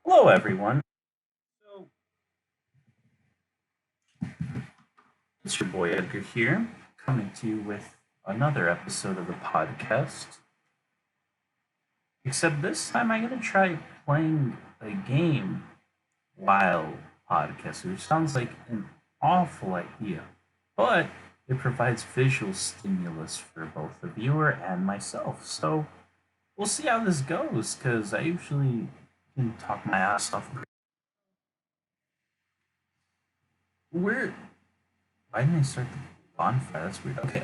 Hello, everyone. So, it's your boy Edgar here, coming to you with another episode of the podcast. Except this time, I'm going to try playing a game while podcasting, which sounds like an awful idea, but it provides visual stimulus for both the viewer and myself. So, we'll see how this goes, because I usually can talk my ass off. Where? Why didn't I start the bonfire? That's weird. Okay,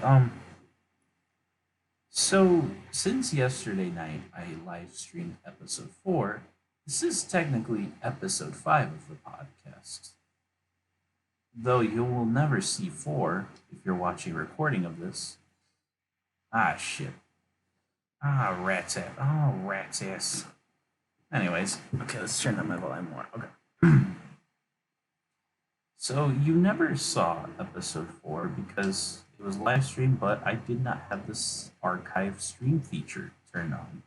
so, since yesterday night I live streamed episode 4, this is technically episode 5 of the podcast. Though you will never see 4 if you're watching a recording of this. Ah, shit. Ah, rat's ass. Oh, rat's ass. Anyways, okay, let's turn up my volume more. Okay. So, you never saw episode 4 because it was live streamed, but I did not have this archive stream feature turned on.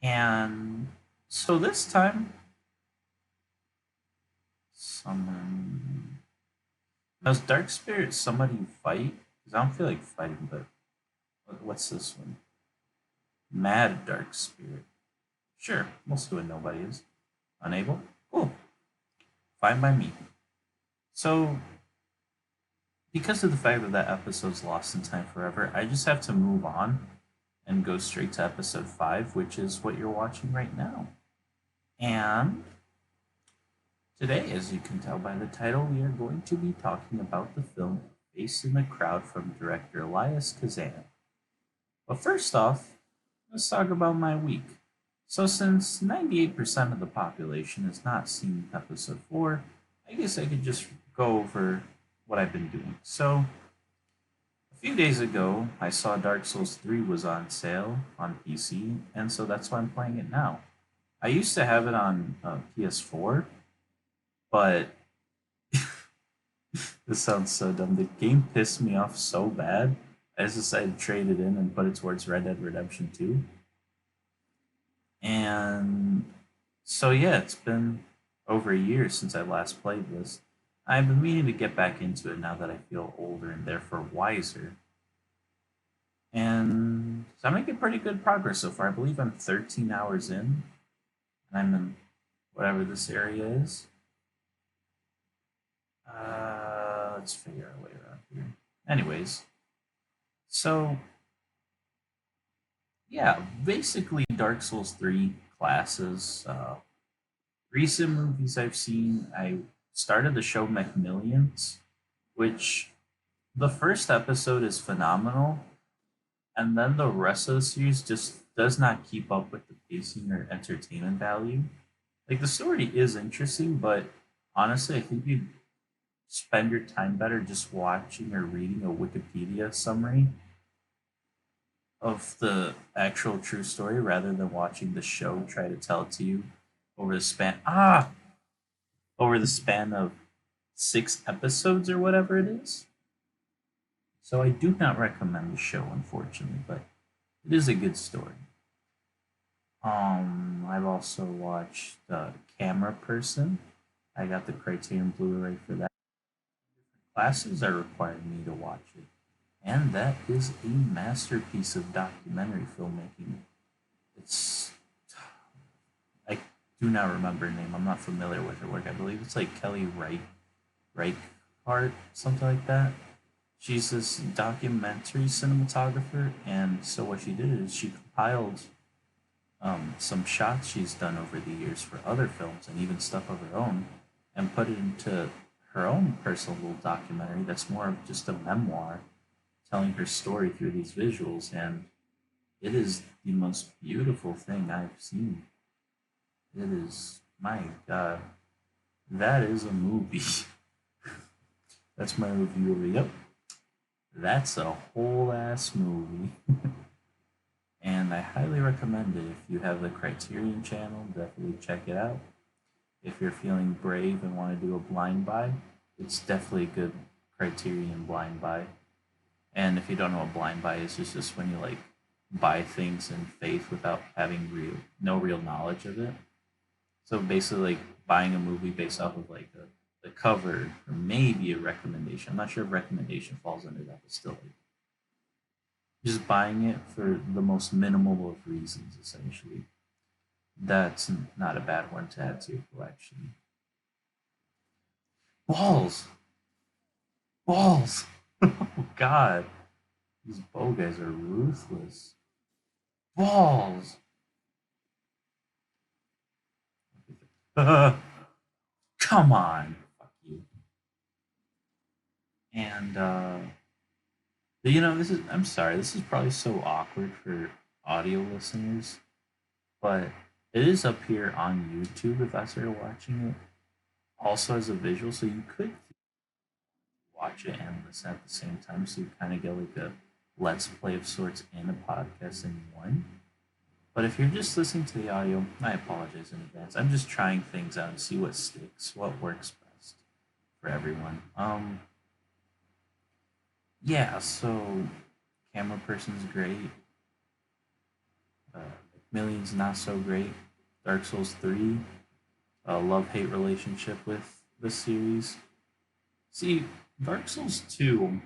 And so this time, someone. Does Dark Spirit somebody fight? Because I don't feel like fighting, but what's this one? Mad Dark Spirit. Sure, we'll see what nobody is. Unable? Cool. Fine by me. So, because of the fact that that episode's lost in time forever, I just have to move on and go straight to episode 5, which is what you're watching right now. And today, as you can tell by the title, we are going to be talking about the film Face in the Crowd from director Elias Kazan. But first off, let's talk about my week. So, since 98% of the population has not seen episode 4, I guess I could just go over what I've been doing. So, a few days ago, I saw Dark Souls 3 was on sale on PC, and so that's why I'm playing it now. I used to have it on PS4, but this sounds so dumb. The game pissed me off so bad, I just decided to trade it in and put it towards Red Dead Redemption 2. And so, yeah, it's been over a year since I last played this. I've been meaning to get back into it now that I feel older and therefore wiser. And so I'm making pretty good progress so far. I believe I'm 13 hours in, and I'm in whatever this area is. Let's figure our way around here. Anyways, so yeah, basically Dark Souls 3 classes. Recent movies I've seen, I started the show Macmillions, which the first episode is phenomenal, and then the rest of the series just does not keep up with the pacing or entertainment value. Like the story is interesting, but honestly, I think you'd spend your time better just watching or reading a Wikipedia summary of the actual true story rather than watching the show try to tell it to you over the span of 6 episodes or whatever it is. So I do not recommend the show, unfortunately, but it is a good story. I've also watched Camera Person. I got the Criterion Blu-ray for that. Classes are requiring me to watch it, and that is a masterpiece of documentary filmmaking. It's I do not remember her name. I'm not familiar with her work. I believe it's like Kelly Reichardt, something like that. She's this documentary cinematographer, and so what she did is she compiled some shots she's done over the years for other films and even stuff of her own, and put it into her own personal little documentary that's more of just a memoir telling her story through these visuals, and it is the most beautiful thing I've seen. It is, my god, that is a movie. That's my review of it. Yep, that's a whole ass movie. And I highly recommend it. If you have the Criterion channel, definitely check it out. If you're feeling brave and want to do a blind buy, it's definitely a good Criterion blind buy. And if you don't know what blind buy is, it's just when you like buy things in faith without having no real knowledge of it. So basically, like buying a movie based off of like the cover or maybe a recommendation. I'm not sure if recommendation falls under that, but still, like, just buying it for the most minimal of reasons, essentially. That's not a bad one to add to your collection. Balls, balls. Oh God, these bow guys are ruthless. Balls. Come on, fuck you. And this is. I'm sorry. This is probably so awkward for audio listeners, but it is up here on YouTube if I started watching it. Also as a visual, so you could watch it and listen at the same time, so you kind of get like a let's play of sorts and a podcast in one. But if you're just listening to the audio, I apologize in advance. I'm just trying things out and see what sticks, what works best for everyone. Yeah. So, camera person's great. Uh, Millions not so great. Dark Souls 3. Love hate relationship with the series. See, Dark Souls 2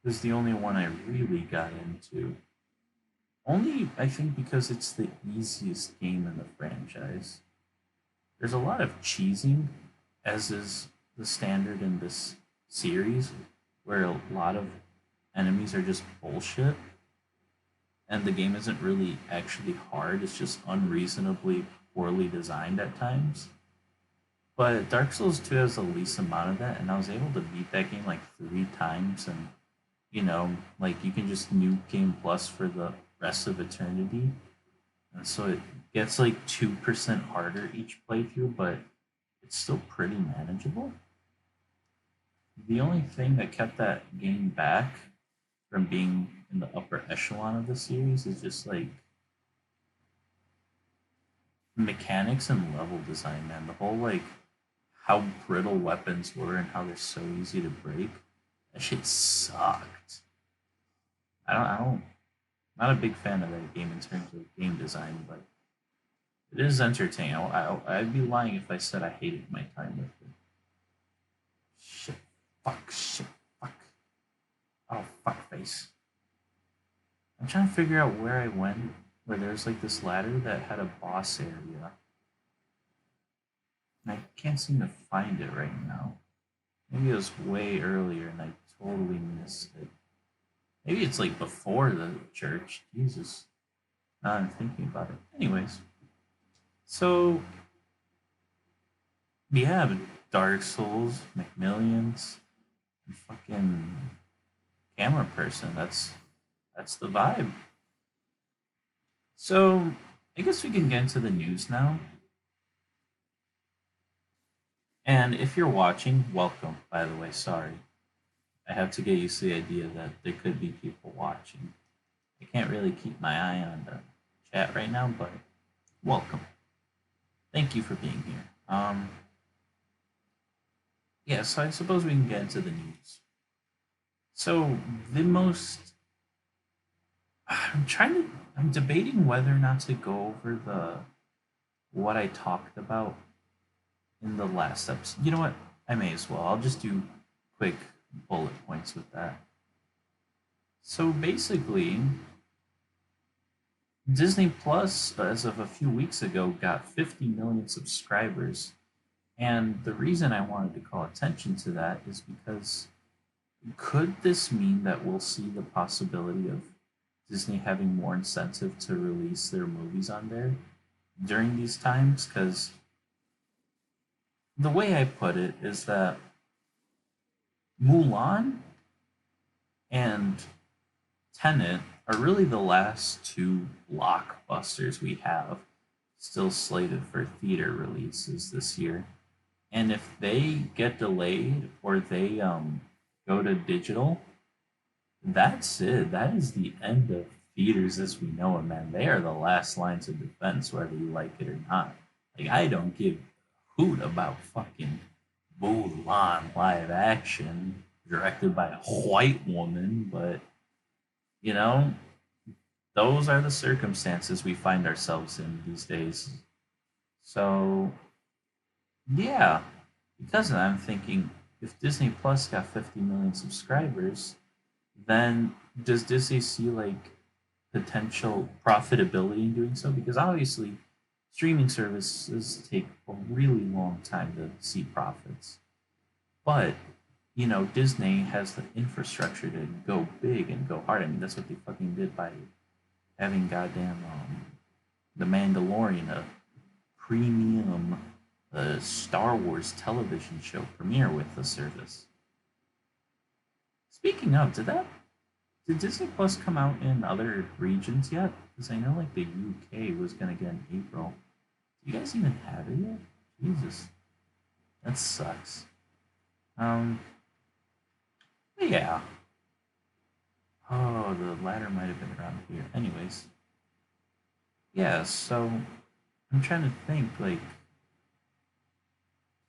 is the only one I really got into. Only, I think, because it's the easiest game in the franchise. There's a lot of cheesing, as is the standard in this series, where a lot of enemies are just bullshit, and the game isn't really actually hard, it's just unreasonably poorly designed at times. But Dark Souls 2 has the least amount of that, and I was able to beat that game like 3 times, and like you can just nuke Game Plus for the rest of eternity. And so it gets like 2% harder each playthrough, but it's still pretty manageable. The only thing that kept that game back from being in the upper echelon of the series is just like mechanics and level design, man. The whole like how brittle weapons were and how they're so easy to break. That shit sucked. I don't not a big fan of that game in terms of game design, but it is entertaining. I'd be lying if I said I hated my time with it. Shit, shit, fuck. Oh, fuck face. I'm trying to figure out where I went, where there's like this ladder that had a boss area. And I can't seem to find it right now. Maybe it was way earlier and I totally missed it. Maybe it's like before the church. Jesus. Now I'm thinking about it. Anyways. So, yeah, Dark Souls, McMillions, and fucking camera person. That's the vibe. So, I guess we can get into the news now. And if you're watching, welcome, by the way. Sorry. I have to get used to the idea that there could be people watching. I can't really keep my eye on the chat right now, but welcome. Thank you for being here. Yeah, so I suppose we can get into the news. So the most I'm debating whether or not to go over the what I talked about in the last episode. You know what? I may as well. I'll just do quick bullet points with that. So basically, Disney Plus, as of a few weeks ago, got 50 million subscribers. And the reason I wanted to call attention to that is because could this mean that we'll see the possibility of Disney having more incentive to release their movies on there during these times? Because the way I put it is that Mulan and Tenet are really the last two blockbusters we have still slated for theater releases this year. And if they get delayed or they go to digital, that's it. That is the end of theaters as we know it, man. They are the last lines of defense, whether you like it or not. Like, I don't give a hoot about fucking Mulan live action directed by a white woman, but you know, those are the circumstances we find ourselves in these days. So yeah, because of that, I'm thinking if Disney Plus got 50 million subscribers, then does Disney see like potential profitability in doing so? Because obviously, streaming services take a really long time to see profits. But Disney has the infrastructure to go big and go hard. I mean, that's what they fucking did by having goddamn the Mandalorian, a premium Star Wars television show premiere with the service. Speaking of, did Disney Plus come out in other regions yet? Because I know like the UK was gonna get in April. Do you guys even have it yet? Jesus, that sucks. Um, but yeah. Oh, the ladder might have been around here. Anyways, yeah. So I'm trying to think like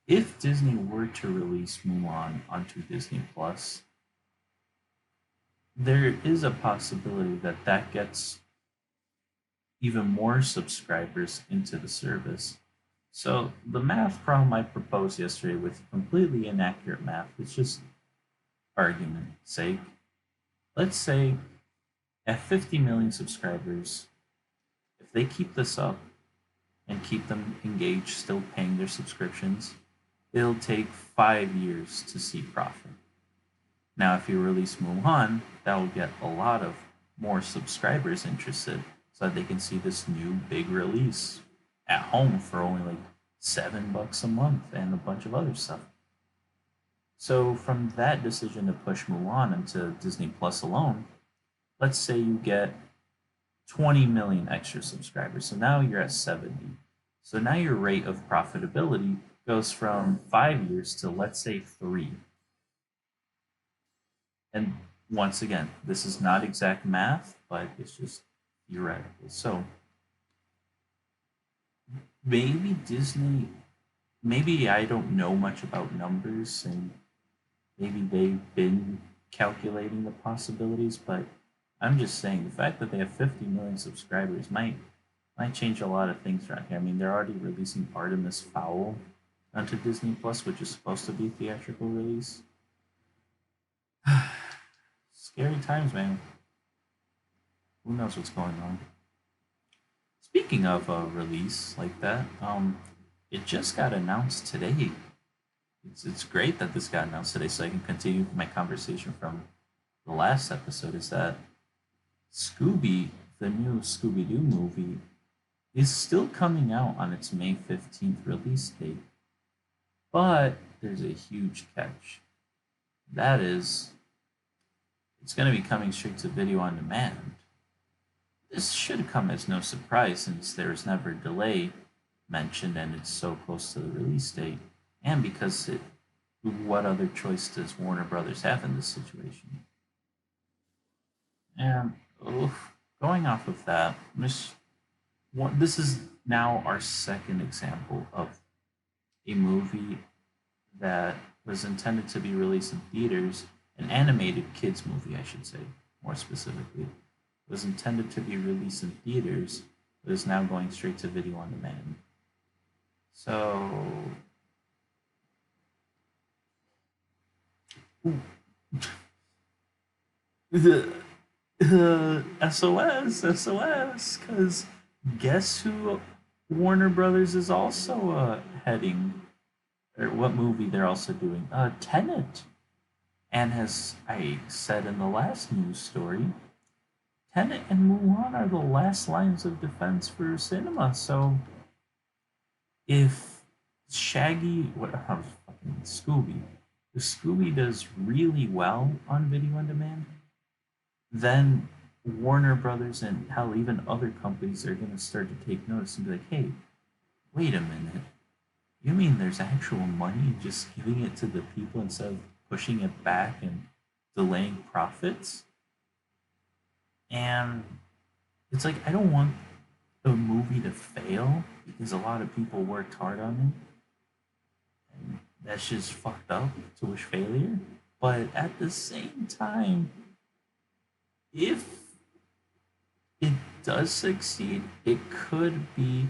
if Disney were to release Mulan onto Disney Plus, there is a possibility that that gets even more subscribers into the service. So the math problem I proposed yesterday with completely inaccurate math, it's just argument sake. Let's say at 50 million subscribers, if they keep this up and keep them engaged, still paying their subscriptions, it'll take 5 years to see profit. Now, if you release Mulan, that will get a lot of more subscribers interested so that they can see this new big release at home for only like $7 a month and a bunch of other stuff. So, from that decision to push Mulan into Disney Plus alone, let's say you get 20 million extra subscribers. So now you're at 70. So now your rate of profitability goes from 5 years to, let's say, 3. And once again, this is not exact math, but it's just theoretical. So maybe Disney, maybe I don't know much about numbers and maybe they've been calculating the possibilities, but I'm just saying the fact that they have 50 million subscribers might change a lot of things around here. I mean, they're already releasing Artemis Fowl onto Disney Plus, which is supposed to be theatrical release. Scary times, man. Who knows what's going on? Speaking of a release like that, it just got announced today. It's great that this got announced today, so I can continue my conversation from the last episode. Is that Scooby, the new Scooby Doo movie, is still coming out on its May 15th release date, but there's a huge catch. That is, it's going to be coming straight to video on demand. This should come as no surprise since there is never a delay mentioned and it's so close to the release date, and because what other choice does Warner Brothers have in this situation? And going off of that, this is now our second example of a movie that was intended to be released in theaters, an animated kids movie, I should say, more specifically, was intended to be released in theaters, but is now going straight to video on demand. So, SOS, because guess who Warner Brothers is also heading, or what movie they're also doing? Tenet. And as I said in the last news story, Tenet and Mulan are the last lines of defense for cinema. So if Shaggy, what fucking Scooby, if Scooby does really well on video on demand, then Warner Brothers and hell, even other companies are going to start to take notice and be like, hey, wait a minute. You mean there's actual money just giving it to the people instead of pushing it back and delaying profits? And it's like, I don't want a movie to fail because a lot of people worked hard on it. And that's just fucked up to wish failure. But at the same time, if it does succeed, it could be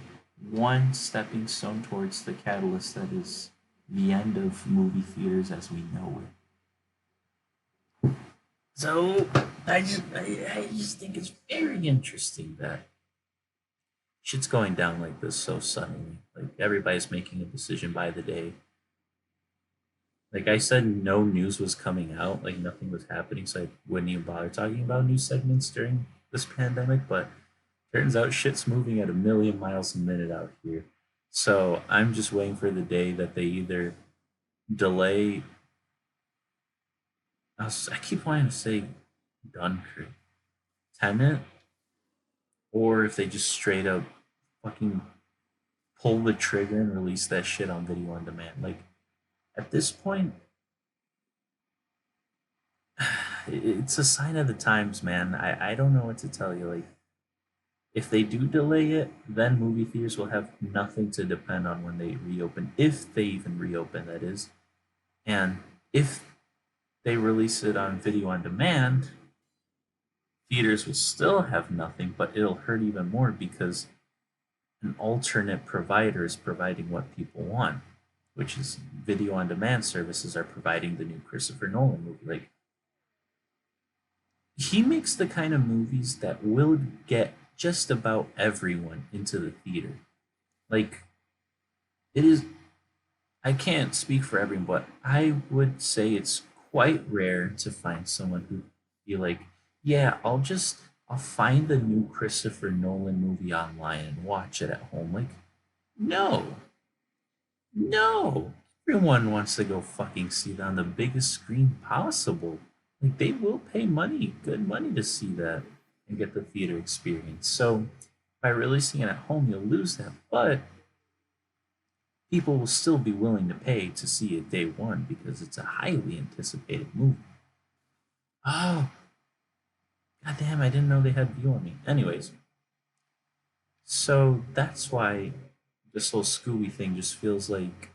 one stepping stone towards the catalyst that is the end of movie theaters as we know it. So I just think it's very interesting that shit's going down like this so suddenly. Like everybody's making a decision by the day. Like I said, no news was coming out, like nothing was happening, so I wouldn't even bother talking about news segments during this pandemic. But turns out shit's moving at a million miles a minute out here. So I'm just waiting for the day that they either delay. I keep wanting to say Dunkirk, Tenet, or if they just straight up fucking pull the trigger and release that shit on video on demand. Like at this point, it's a sign of the times, man. I don't know what to tell you. Like if they do delay it, then movie theaters will have nothing to depend on when they reopen, if they even reopen, that is. And if they release it on video on demand, theaters will still have nothing, but it'll hurt even more because an alternate provider is providing what people want, which is video on demand services are providing the new Christopher Nolan movie. Like, he makes the kind of movies that will get just about everyone into the theater. Like, it is, I can't speak for everyone, but I would say it's quite rare to find someone who be like, yeah, I'll find the new Christopher Nolan movie online and watch it at home. Like, no, no. Everyone wants to go fucking see that on the biggest screen possible. Like they will pay money, good money to see that and get the theater experience. So by releasing it at home, you'll lose that. But people will still be willing to pay to see it day one because it's a highly anticipated movie. Oh, goddamn, I didn't know they had view on me. Anyways, so that's why this whole Scooby thing just feels like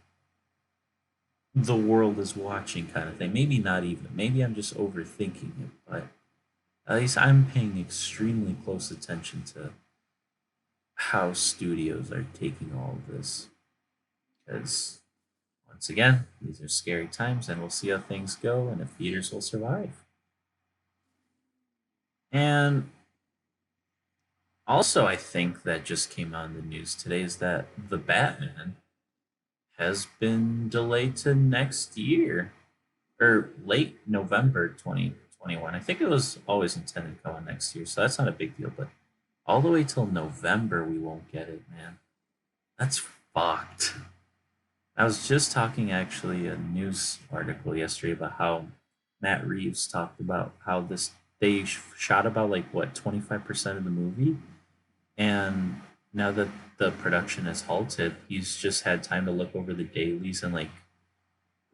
the world is watching kind of thing. Maybe not even. Maybe I'm just overthinking it, but at least I'm paying extremely close attention to how studios are taking all of this. Because once again, these are scary times and we'll see how things go and if theaters will survive. And also, I think that just came out in the news today is that the Batman has been delayed to next year or late November 2021. I think it was always intended to come out next year, so that's not a big deal. But all the way till November, we won't get it, man. That's fucked. I was just talking actually a news article yesterday about how Matt Reeves talked about how this they shot about like what 25% of the movie, and now that the production has halted, he's just had time to look over the dailies and like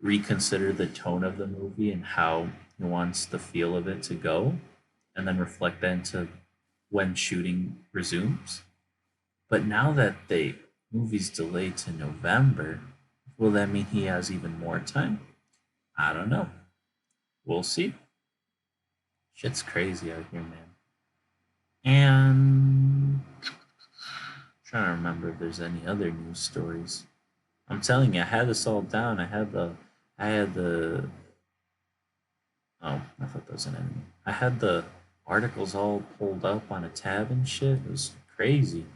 reconsider the tone of the movie and how he wants the feel of it to go, and then reflect that into when shooting resumes. But now that the movie's delayed to November, will that mean he has even more time? I don't know. We'll see. Shit's crazy out here, man. And I'm trying to remember if there's any other news stories. I'm telling you, I had this all down. I had the. Oh, I thought that was an enemy. I had the articles all pulled up on a tab and shit. It was crazy.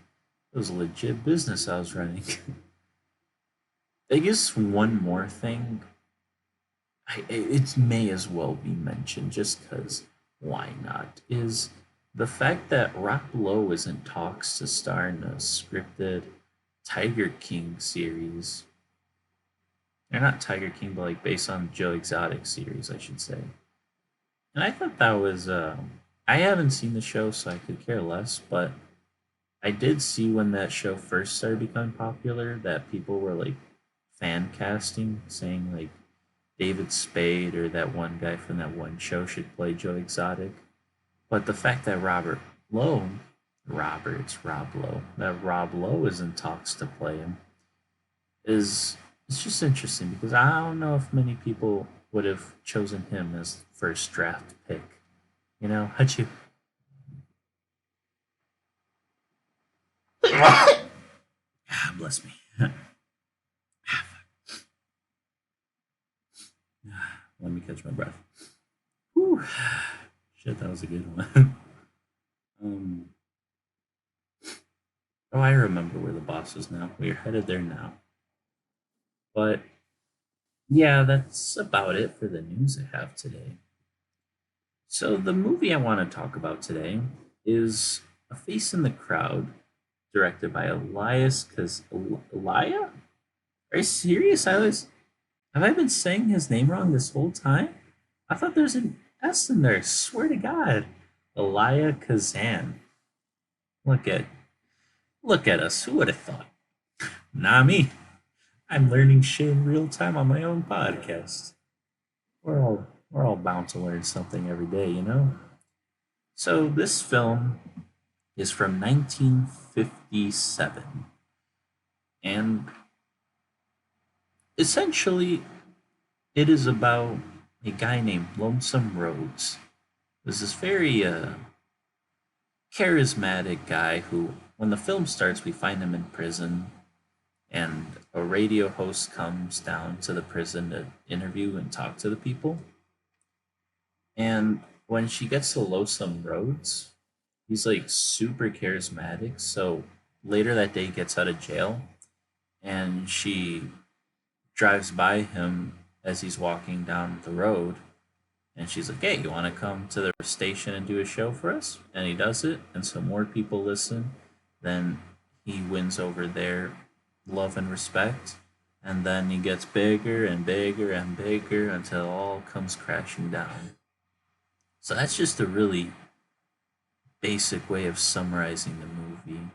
It was a legit business I was running. I guess one more thing. It may as well be mentioned just because why not? Is the fact that Rock Lowe is in talks to star in a scripted Tiger King series. They're not Tiger King, but like based on Joe Exotic series, I should say. And I thought that was. I haven't seen the show, so I could care less. But I did see when that show first started becoming popular that people were like fan casting, saying like David Spade or that one guy from that one show should play Joe Exotic. But the fact that it's Rob Lowe, that Rob Lowe is in talks to play him is it's just interesting because I don't know if many people would have chosen him as first draft pick. You know, how'd you? Bless me. Let me catch my breath. Whew. Shit, that was a good one. um, oh, I remember where the boss is now. We're headed there now. But yeah, that's about it for the news I have today. So the movie I want to talk about today is A Face in the Crowd, directed by Elias. Cause Elia? Are you serious? Have I been saying his name wrong this whole time? I thought there's an S in there. Swear to God, Elia Kazan. Look at look at us. Who would have thought? Not me. I'm learning shit in real time on my own podcast. We're all bound to learn something every day, you know. So this film is from 1957, and essentially it is about a guy named Lonesome Rhodes. There's this very charismatic guy who, when the film starts, we find him in prison, and a radio host comes down to the prison to interview and talk to the people. And when she gets to Lonesome Rhodes, he's like super charismatic. So later that day, he gets out of jail, and she drives by him as he's walking down the road, and she's like, "Hey, you want to come to the station and do a show for us?" And he does it, and so more people listen. Then he wins over their love and respect, and then he gets bigger and bigger and bigger until it all comes crashing down. So that's just a really basic way of summarizing the movie.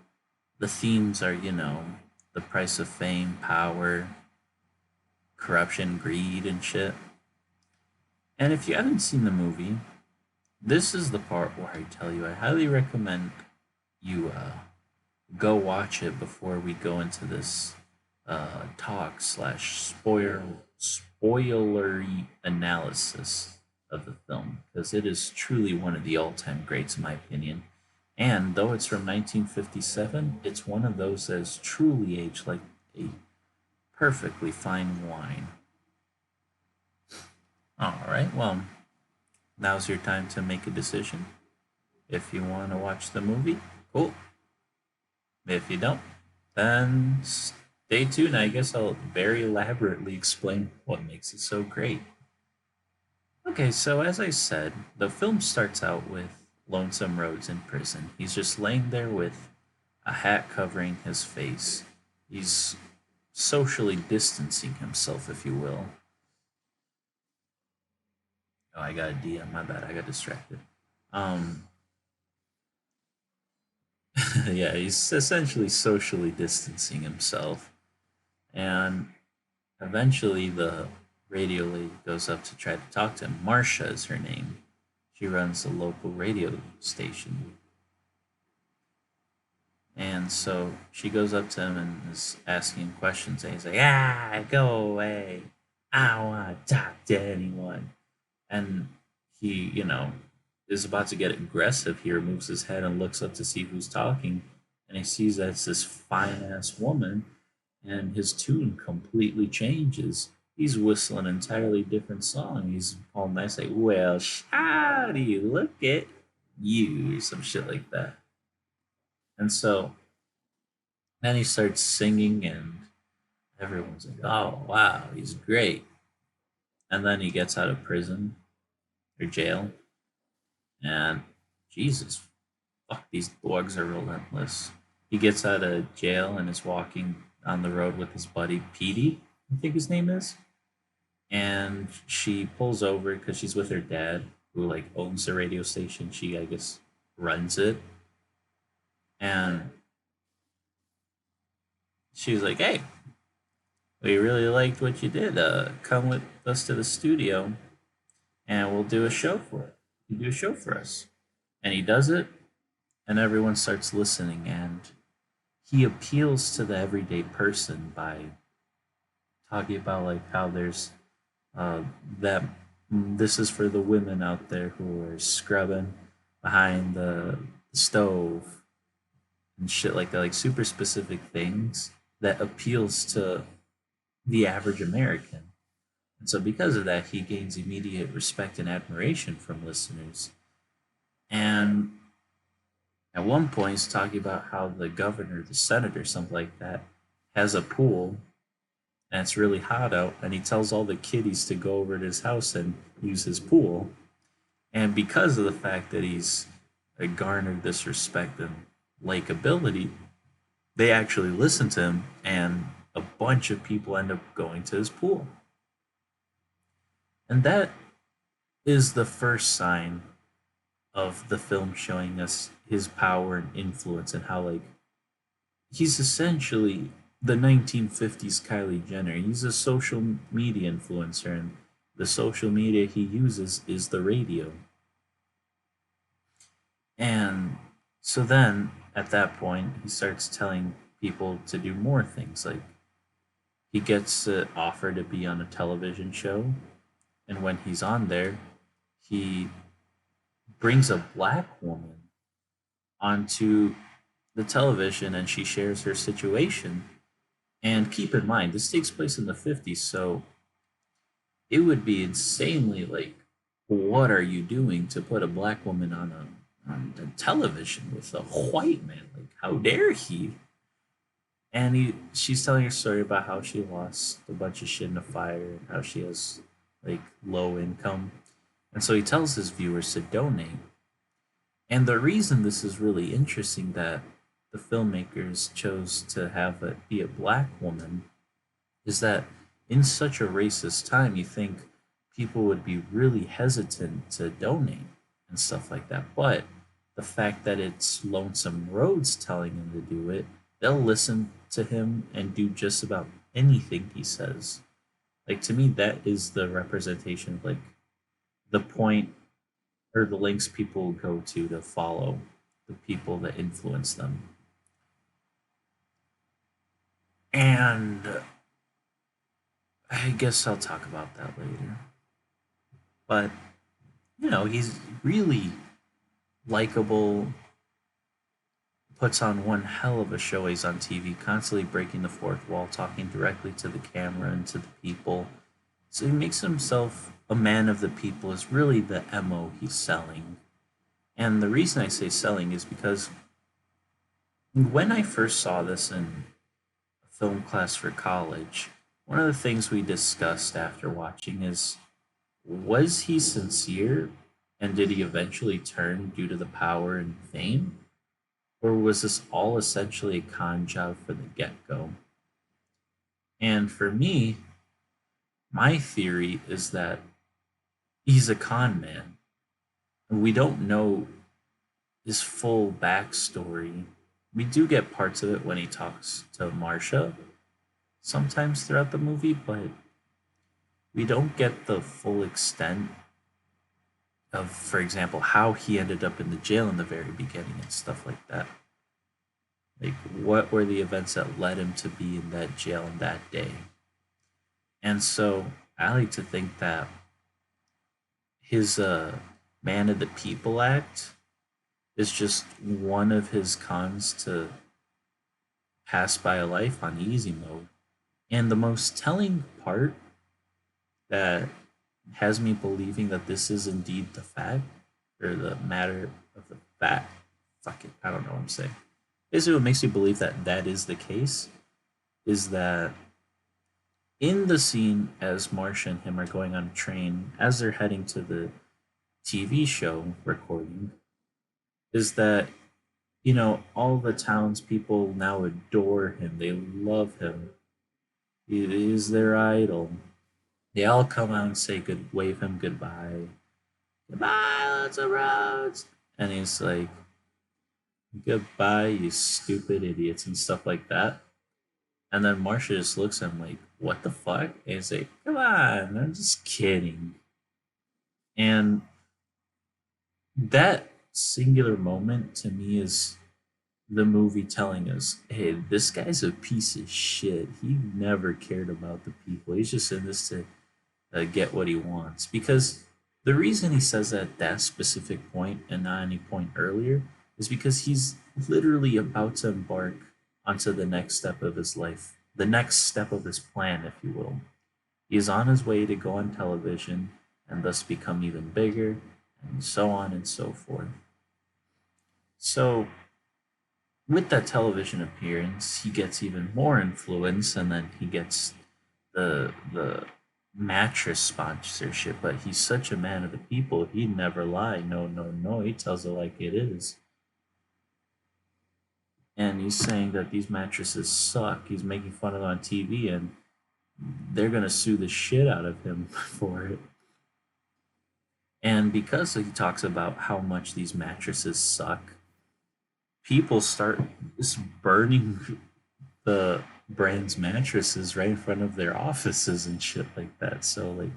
The themes are, the price of fame, power, corruption, greed, and shit. And if you haven't seen the movie, this is the part where I tell you I highly recommend you go watch it before we go into this talk slash spoilery analysis of the film, because it is truly one of the all-time greats in my opinion. And though it's from 1957, it's one of those that has truly aged like a perfectly fine wine. All right, well, now's your time to make a decision. If you want to watch the movie, cool. If you don't, then stay tuned. I guess I'll very elaborately explain what makes it so great. Okay, so as I said, the film starts out with Lonesome Rhodes in prison. He's just laying there with a hat covering his face. He's socially distancing himself, if you will. Oh, I got a DM. My bad. I got distracted. Um, yeah, he's essentially socially distancing himself, and eventually the radio lady goes up to try to talk to him. Marcia is her name. She runs a local radio station. And so she goes up to him and is asking questions, and he's like, go away. I don't want to talk to anyone. And he, is about to get aggressive. He removes his head and looks up to see who's talking, and he sees that it's this fine ass woman, and his tune completely changes. He's whistling an entirely different song. He's all nice, like, "Well, shawty, look at you," some shit like that. And so then he starts singing, and everyone's like, "Oh, wow, he's great." And then he gets out of prison or jail, and Jesus, fuck, these dogs are relentless. He gets out of jail and is walking on the road with his buddy Petey, I think his name is. And she pulls over because she's with her dad, who like owns the radio station. She, I guess, runs it. And she's like, "Hey, we really liked what you did. Come with us to the studio, and we'll do a show for it. You do a show for us." And he does it, and everyone starts listening, and he appeals to the everyday person by talking about like how there's that this is for the women out there who are scrubbing behind the stove and shit like that, like super specific things. that appeals to the average American. And so, because of that, he gains immediate respect and admiration from listeners. And at one point, he's talking about how the governor, the senator, something like that, has a pool and it's really hot out. And he tells all the kiddies to go over to his house and use his pool. And because of the fact that he's garnered this respect and likability, they actually listen to him, and a bunch of people end up going to his pool. And that is the first sign of the film showing us his power and influence and how, like, he's essentially the 1950s Kylie Jenner. He's a social media influencer, and the social media he uses is the radio. And so then at that point, he starts telling people to do more things. Like, he gets an offer to be on a television show. And when he's on there, he brings a black woman onto the television and she shares her situation. And keep in mind, this takes place in the 50s, so it would be insanely like, what are you doing to put a black woman on the television with a white man? Like, how dare he? And she's telling her story about how she lost a bunch of shit in a fire and how she has like low income. And so he tells his viewers to donate. And the reason this is really interesting that the filmmakers chose to have it be a black woman is that in such a racist time, you think people would be really hesitant to donate and stuff like that. But the fact that it's Lonesome Rhodes telling him to do it, they'll listen to him and do just about anything he says. Like, to me, that is the representation of like the point or the links people go to follow the people that influence them. And I guess I'll talk about that later. But, he's really likable, puts on one hell of a show. He's on TV, constantly breaking the fourth wall, talking directly to the camera and to the people. So he makes himself a man of the people, is really the MO he's selling. And the reason I say selling is because when I first saw this in a film class for college, one of the things we discussed after watching is, was he sincere and did he eventually turn due to the power and fame? Or was this all essentially a con job for the get go? And for me, my theory is that he's a con man. We don't know his full backstory. We do get parts of it when he talks to Marsha sometimes throughout the movie, but we don't get the full extent of, for example, how he ended up in the jail in the very beginning and stuff like that. Like, what were the events that led him to be in that jail on that day? And so I like to think that his Man of the People act is just one of his cons to pass by a life on easy mode. And the most telling part that has me believing that this is indeed the fact, or the matter of the fact, fuck it, I don't know what I'm saying. Basically, what makes me believe that that is the case is that in the scene as Marsha and him are going on a train, as they're heading to the TV show recording, is that, all the townspeople now adore him. They love him. He is their idol. They all come out and say good, wave him goodbye. Goodbye, lots of roads. And he's like, goodbye, you stupid idiots, and stuff like that. And then Marsha just looks at him like, what the fuck? And he's like, come on, I'm just kidding. And that singular moment to me is the movie telling us, hey, this guy's a piece of shit. He never cared about the people. He's just in this to get what he wants. Because the reason he says that at that specific point and not any point earlier is because he's literally about to embark onto the next step of his life, the next step of his plan, if you will. He is on his way to go on television and thus become even bigger, and so on and so forth. So, with that television appearance, he gets even more influence, and then he gets the mattress sponsorship. But he's such a man of the people; he'd never lie. No, no, no. He tells it like it is, and he's saying that these mattresses suck. He's making fun of them on TV, and they're gonna sue the shit out of him for it. And because he talks about how much these mattresses suck, people start just burning the brand's mattresses right in front of their offices and shit like that. So like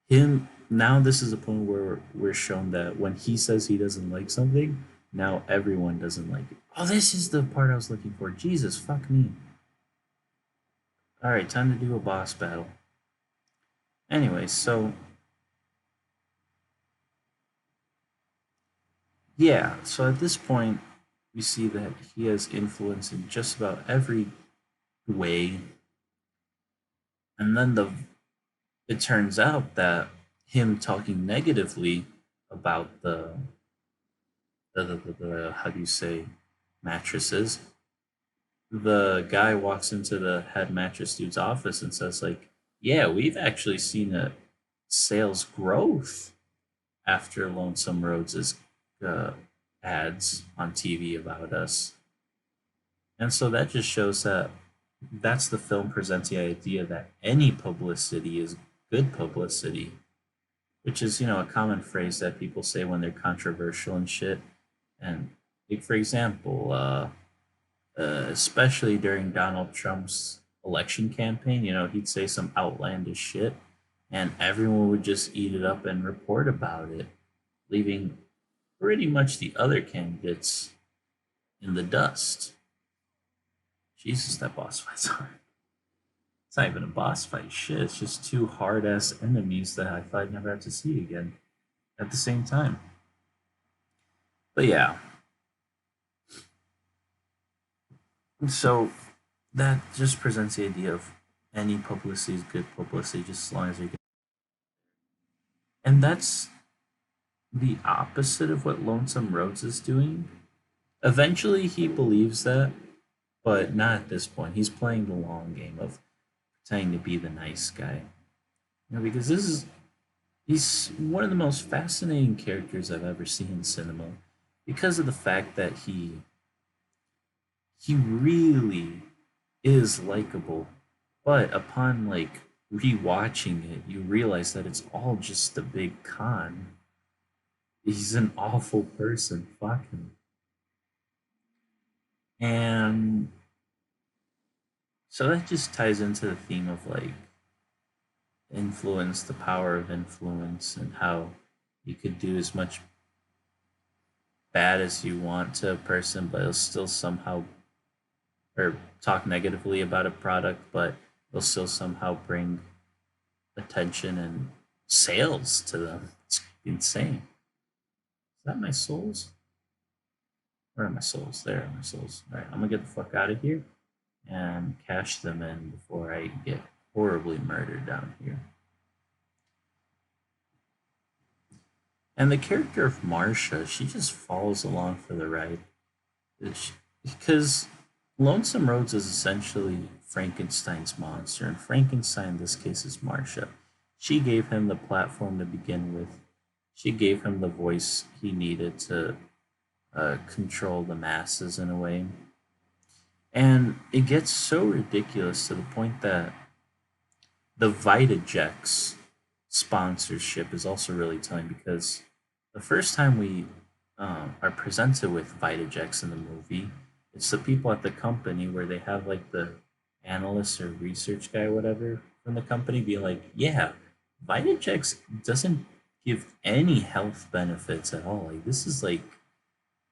him now this is a point where we're shown that when he says he doesn't like something, now everyone doesn't like it. Oh, this is the part I was looking for. Jesus, fuck me. All right, time to do a boss battle. Anyway, so yeah, so at this point we see that he has influence in just about every way, and then it turns out that him talking negatively about the how do you say mattresses, the guy walks into the head mattress dude's office and says like, yeah, we've actually seen a sales growth after Lonesome Rhodes's uh, ads on TV about us. And so that just shows that that's the film presents the idea that any publicity is good publicity, which is, a common phrase that people say when they're controversial and shit. And, like, for example, especially during Donald Trump's election campaign, he'd say some outlandish shit, and everyone would just eat it up and report about it, leaving pretty much the other candidates in the dust. Jesus, that boss fight's hard. It's not even a boss fight. Shit, it's just two hard ass enemies that I thought I'd never have to see again at the same time. But yeah, so that just presents the idea of any publicity is good publicity, just as long as you're good. And that's the opposite of what Lonesome Rhodes is doing. Eventually, he believes that, but not at this point. He's playing the long game of pretending to be the nice guy. Because he's one of the most fascinating characters I've ever seen in cinema, because of the fact that he really is likable, but upon like rewatching it, you realize that it's all just a big con. He's an awful person. Fuck him. And so that just ties into the theme of like influence, the power of influence, and how you could do as much bad as you want to a person, but it'll still somehow, or talk negatively about a product, but it'll still somehow bring attention and sales to them. It's insane. Is that my souls? Where are my souls? There are my souls. All right, I'm gonna get the fuck out of here and cash them in before I get horribly murdered down here. And the character of Marcia, she just follows along for the ride. Because Lonesome Rhodes is essentially Frankenstein's monster, and Frankenstein in this case is Marcia. She gave him the platform to begin with. She gave him the voice he needed to control the masses in a way. And it gets so ridiculous to the point that the Vitajex sponsorship is also really telling, because the first time we are presented with Vitajex in the movie, it's the people at the company where they have like the analyst or research guy, or whatever, from the company be like, yeah, Vitajex doesn't give any health benefits at all. Like this is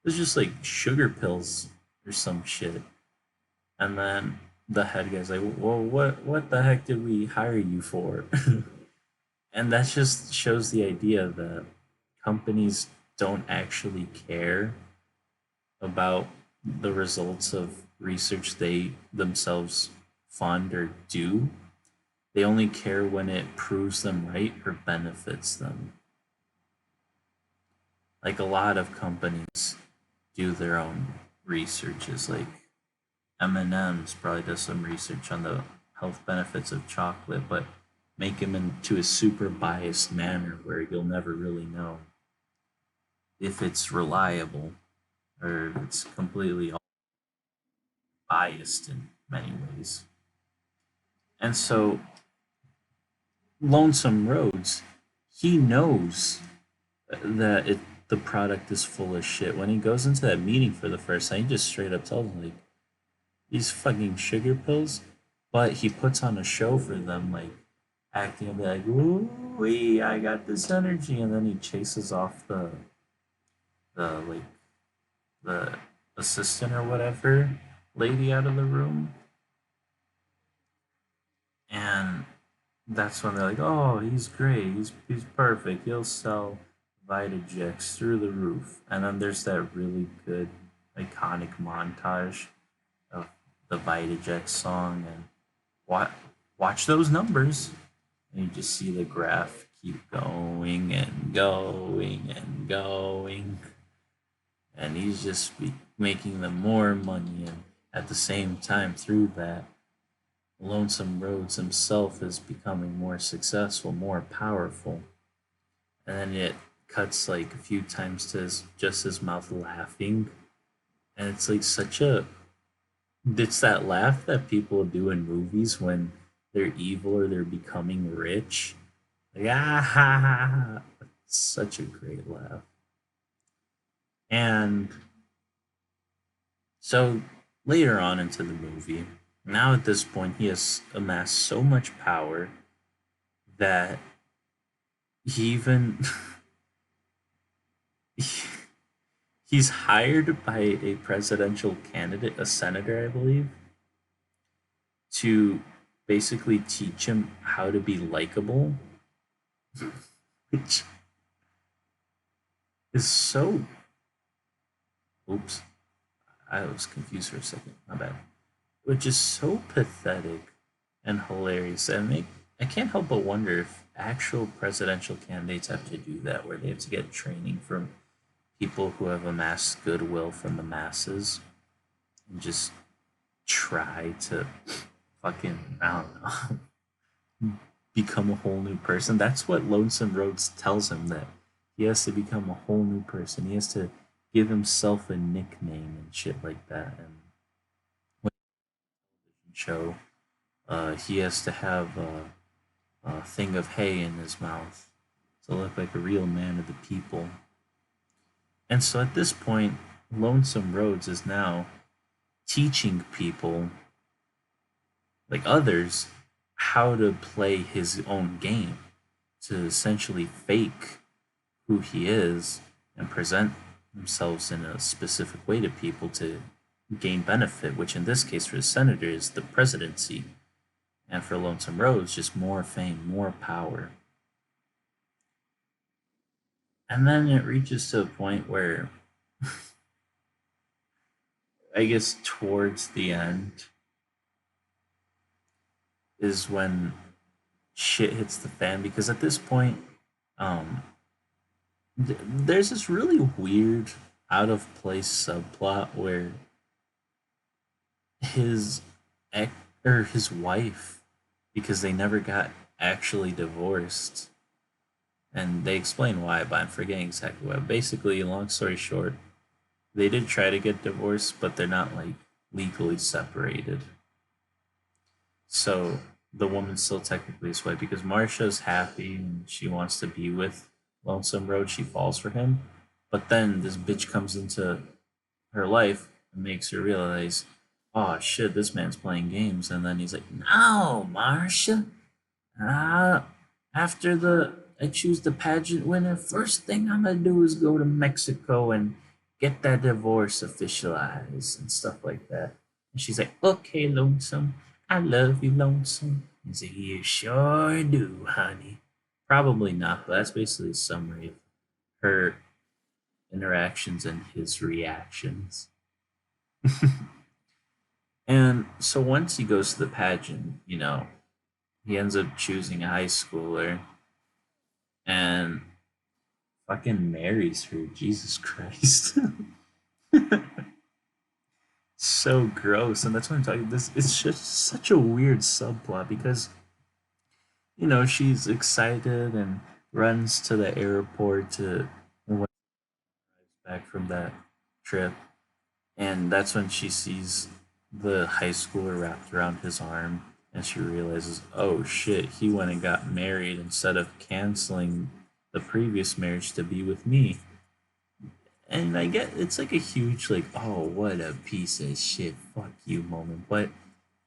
just like sugar pills or some shit. And then the head guy's like, well, what the heck did we hire you for? And that just shows the idea that companies don't actually care about the results of research they themselves fund or do. They only care when it proves them right or benefits them. Like a lot of companies do their own researches. Like M&M's probably does some research on the health benefits of chocolate, but make them into a super biased manner where you'll never really know if it's reliable or it's completely biased in many ways. And so, Lonesome Roads, he knows that the product is full of shit. When he goes into that meeting for the first time, he just straight up tells them, like, these fucking sugar pills, but he puts on a show for them, like acting and be like, "Ooh, I got this energy," and then he chases off the the assistant or whatever lady out of the room, and that's when they're like, "Oh, he's great. He's perfect. He'll sell Vitajex through the roof." And then there's that really good iconic montage of the Vitajex song and watch watch those numbers, and you just see the graph keep going and going and going, and he's just making them more money, and at the same time through that, Lonesome Rhodes himself is becoming more successful, more powerful, and then it cuts like a few times to just his mouth laughing, and it's like such a it's that laugh that people do in movies when they're evil or they're becoming rich. Like, ah ha ha ha. It's such a great laugh. And so later on into the movie, now at this point, he has amassed so much power that he even he's hired by a presidential candidate, a senator, I believe, to basically teach him how to be likable, which is so. Oops, I was confused for a second. My bad. Which is so pathetic and hilarious. I can't help but wonder if actual presidential candidates have to do that, where they have to get training from people who have amassed goodwill from the masses and just try to fucking, I don't know, become a whole new person. That's what Lonesome Rhodes tells him, that he has to become a whole new person. He has to give himself a nickname and shit like that. And when show, he has to have a thing of hay in his mouth to look like a real man of the people. And so at this point, Lonesome Rhodes is now teaching people, like others, how to play his own game, to essentially fake who he is and present themselves in a specific way to people to gain benefit, which in this case for the senator is the presidency, and for Lonesome Rhodes, just more fame, more power. And then it reaches to a point where I guess towards the end is when shit hits the fan, because at this point, um, there's this really weird, out of place subplot where his ex or his wife, because they never got actually divorced, and they explain why, but I'm forgetting exactly why. Basically, long story short, they did try to get divorced, but they're not like legally separated. So the woman's still technically his wife, because Marsha's happy and she wants to be with Lonesome Road. She falls for him, but then this bitch comes into her life and makes her realize, oh shit, this man's playing games. And then he's like, no, Marsha, uh, after I choose the pageant winner, first thing I'm gonna do is go to Mexico and get that divorce officialized and stuff like that. And she's like, okay, Lonesome, I love you, Lonesome. He's like, you sure do, honey. Probably not, but that's basically a summary of her interactions and his reactions. And so once he goes to the pageant, he ends up choosing a high schooler and fucking marries her. Jesus Christ. So gross. And that's what I'm talking this it's just such a weird subplot because she's excited and runs to the airport to when back from that trip, and that's when she sees the high schooler wrapped around his arm, and she realizes, oh shit, he went and got married instead of canceling the previous marriage to be with me. And I get it's like a huge like, oh, what a piece of shit, fuck you moment, but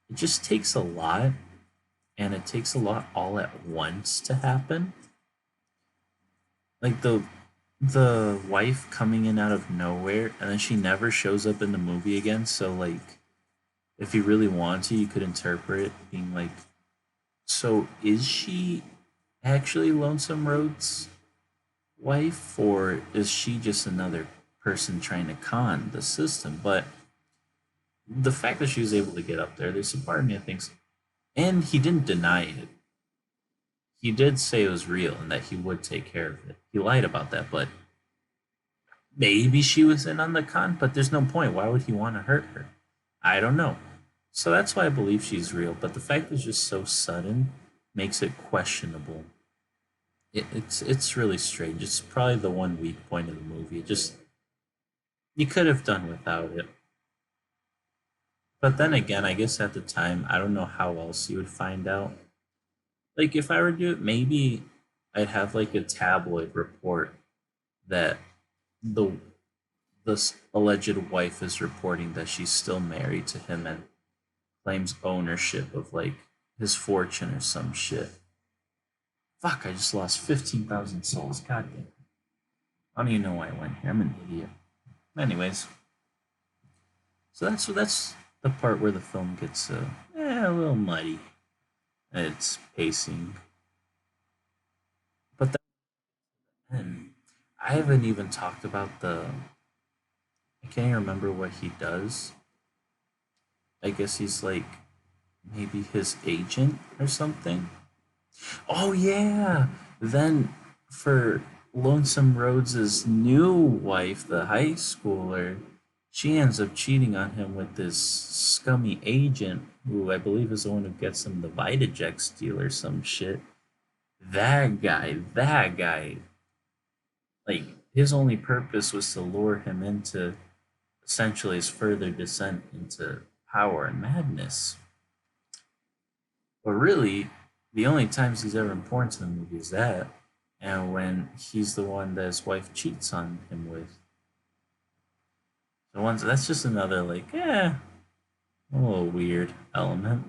it just takes a lot, and it takes a lot all at once to happen. Like the wife coming in out of nowhere, and then she never shows up in the movie again. So like, if you really want to, you could interpret it being like, so is she actually Lonesome Road's wife, or is she just another person trying to con the system? But the fact that she was able to get up there, there's a part of me that thinks, and he didn't deny it. He did say it was real and that he would take care of it. He lied about that, but maybe she was in on the con, but there's no point. Why would he want to hurt her? I don't know. So that's why I believe she's real, but the fact that it's just so sudden makes it questionable. It's really strange. It's probably the one weak point of the movie. It just you could have done without it. But then again, I guess at the time, I don't know how else you would find out. Like if I were to do it, maybe I'd have like a tabloid report that the this alleged wife is reporting that she's still married to him and claims ownership of like his fortune or some shit. Fuck, I just lost 15,000 souls. God damn. I don't even know why I went here. I'm an idiot. Anyways, so that's the part where the film gets a little muddy. It's pacing. But then I haven't even talked about I can't even remember what he does. I guess he's like maybe his agent or something. Oh yeah. Then for Lonesome Rhodes's new wife, the high schooler, she ends up cheating on him with this scummy agent who I believe is the one who gets him the Vitajex deal or some shit. That guy, like his only purpose was to lure him into essentially his further descent into power and madness. But really, the only times he's ever important in the movie is that, and when he's the one that his wife cheats on him with. So once that's just another like, a little weird element.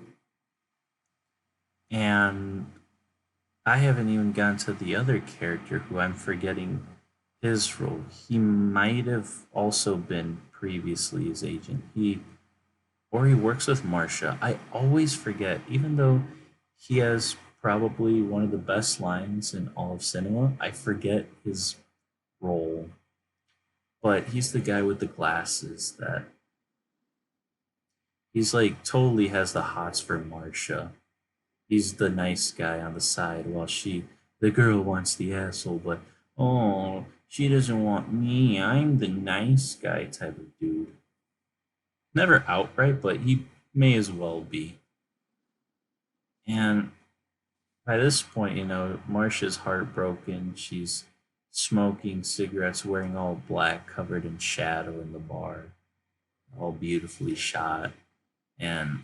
And I haven't even gotten to the other character who I'm forgetting his role. He might have also been previously his agent. He works with Marsha. I always forget, even though he has probably one of the best lines in all of cinema, I forget his role. But he's the guy with the glasses that he's like totally has the hots for Marsha. He's the nice guy on the side while the girl wants the asshole, but oh, she doesn't want me. I'm the nice guy type of dude. Never outright, but he may as well be. And by this point, Marsha's heartbroken. She's smoking cigarettes, wearing all black, covered in shadow in the bar, all beautifully shot. And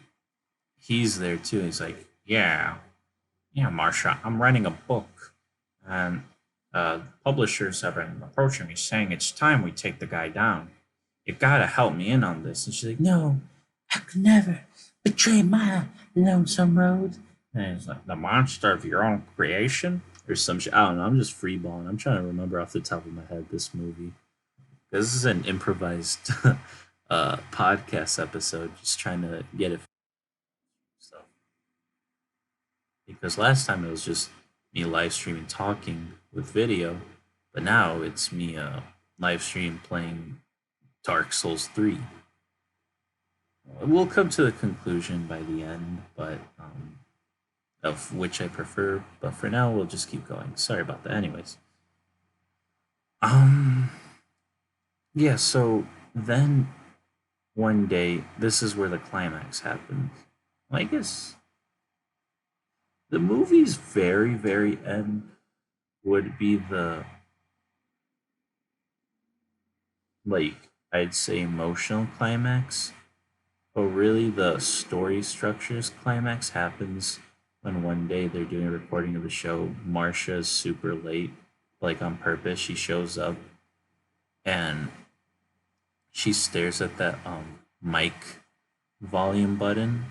he's there too. He's like, yeah, Marsha, I'm writing a book. And publishers have been approaching me saying it's time we take the guy down. You gotta help me in on this. And she's like, no, I could never betray my lonesome road. And he's like, the monster of your own creation? Or some shit. I don't know. I'm just freeballing. I'm trying to remember off the top of my head this movie. This is an improvised podcast episode, just trying to get it. So, because last time it was just me live streaming talking with video, but now it's me live stream playing Dark Souls 3. we'll come to the conclusion by the end, but of which I prefer. But for now, we'll just keep going. Sorry about that. Anyways, um, yeah. So then one day, this is where the climax happens. Well, I guess the movie's very end would be the, like, I'd say emotional climax. But really, the story structures climax happens when one day they're doing a recording of the show. Marsha's super late, like on purpose. She shows up and she stares at that mic volume button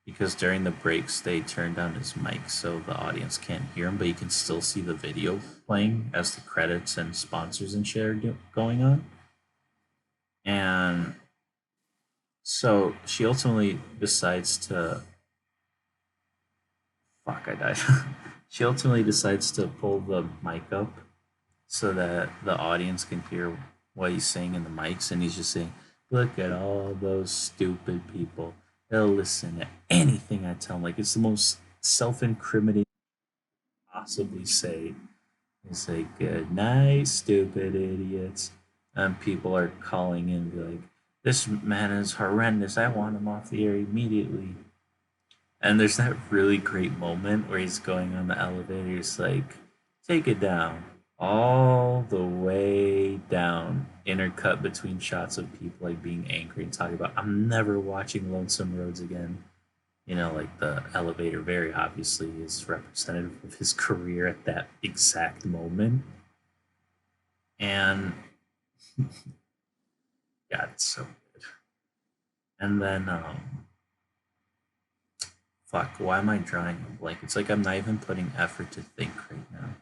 because during the breaks they turn down his mic so the audience can't hear him, but you can still see the video playing as the credits and sponsors and shit are going on. And so she ultimately decides to, fuck, I died. She ultimately decides to pull the mic up so that the audience can hear what he's saying in the mics, and he's just saying, "Look at all those stupid people. They'll listen to anything I tell them." Like, it's the most self-incriminating possibly say. It's like, "Good night, stupid idiots," and people are calling in, and be like, "This man is horrendous. I want him off the air immediately." And there's that really great moment where he's going on the elevator. He's like, "Take it down, all the way down." Intercut between shots of people like being angry and talking about, "I'm never watching Lonesome Roads again." You know, like the elevator very obviously is representative of his career at that exact moment. And God, it's so good. And then, fuck, why am I drawing a blank? It's like I'm not even putting effort to think right now.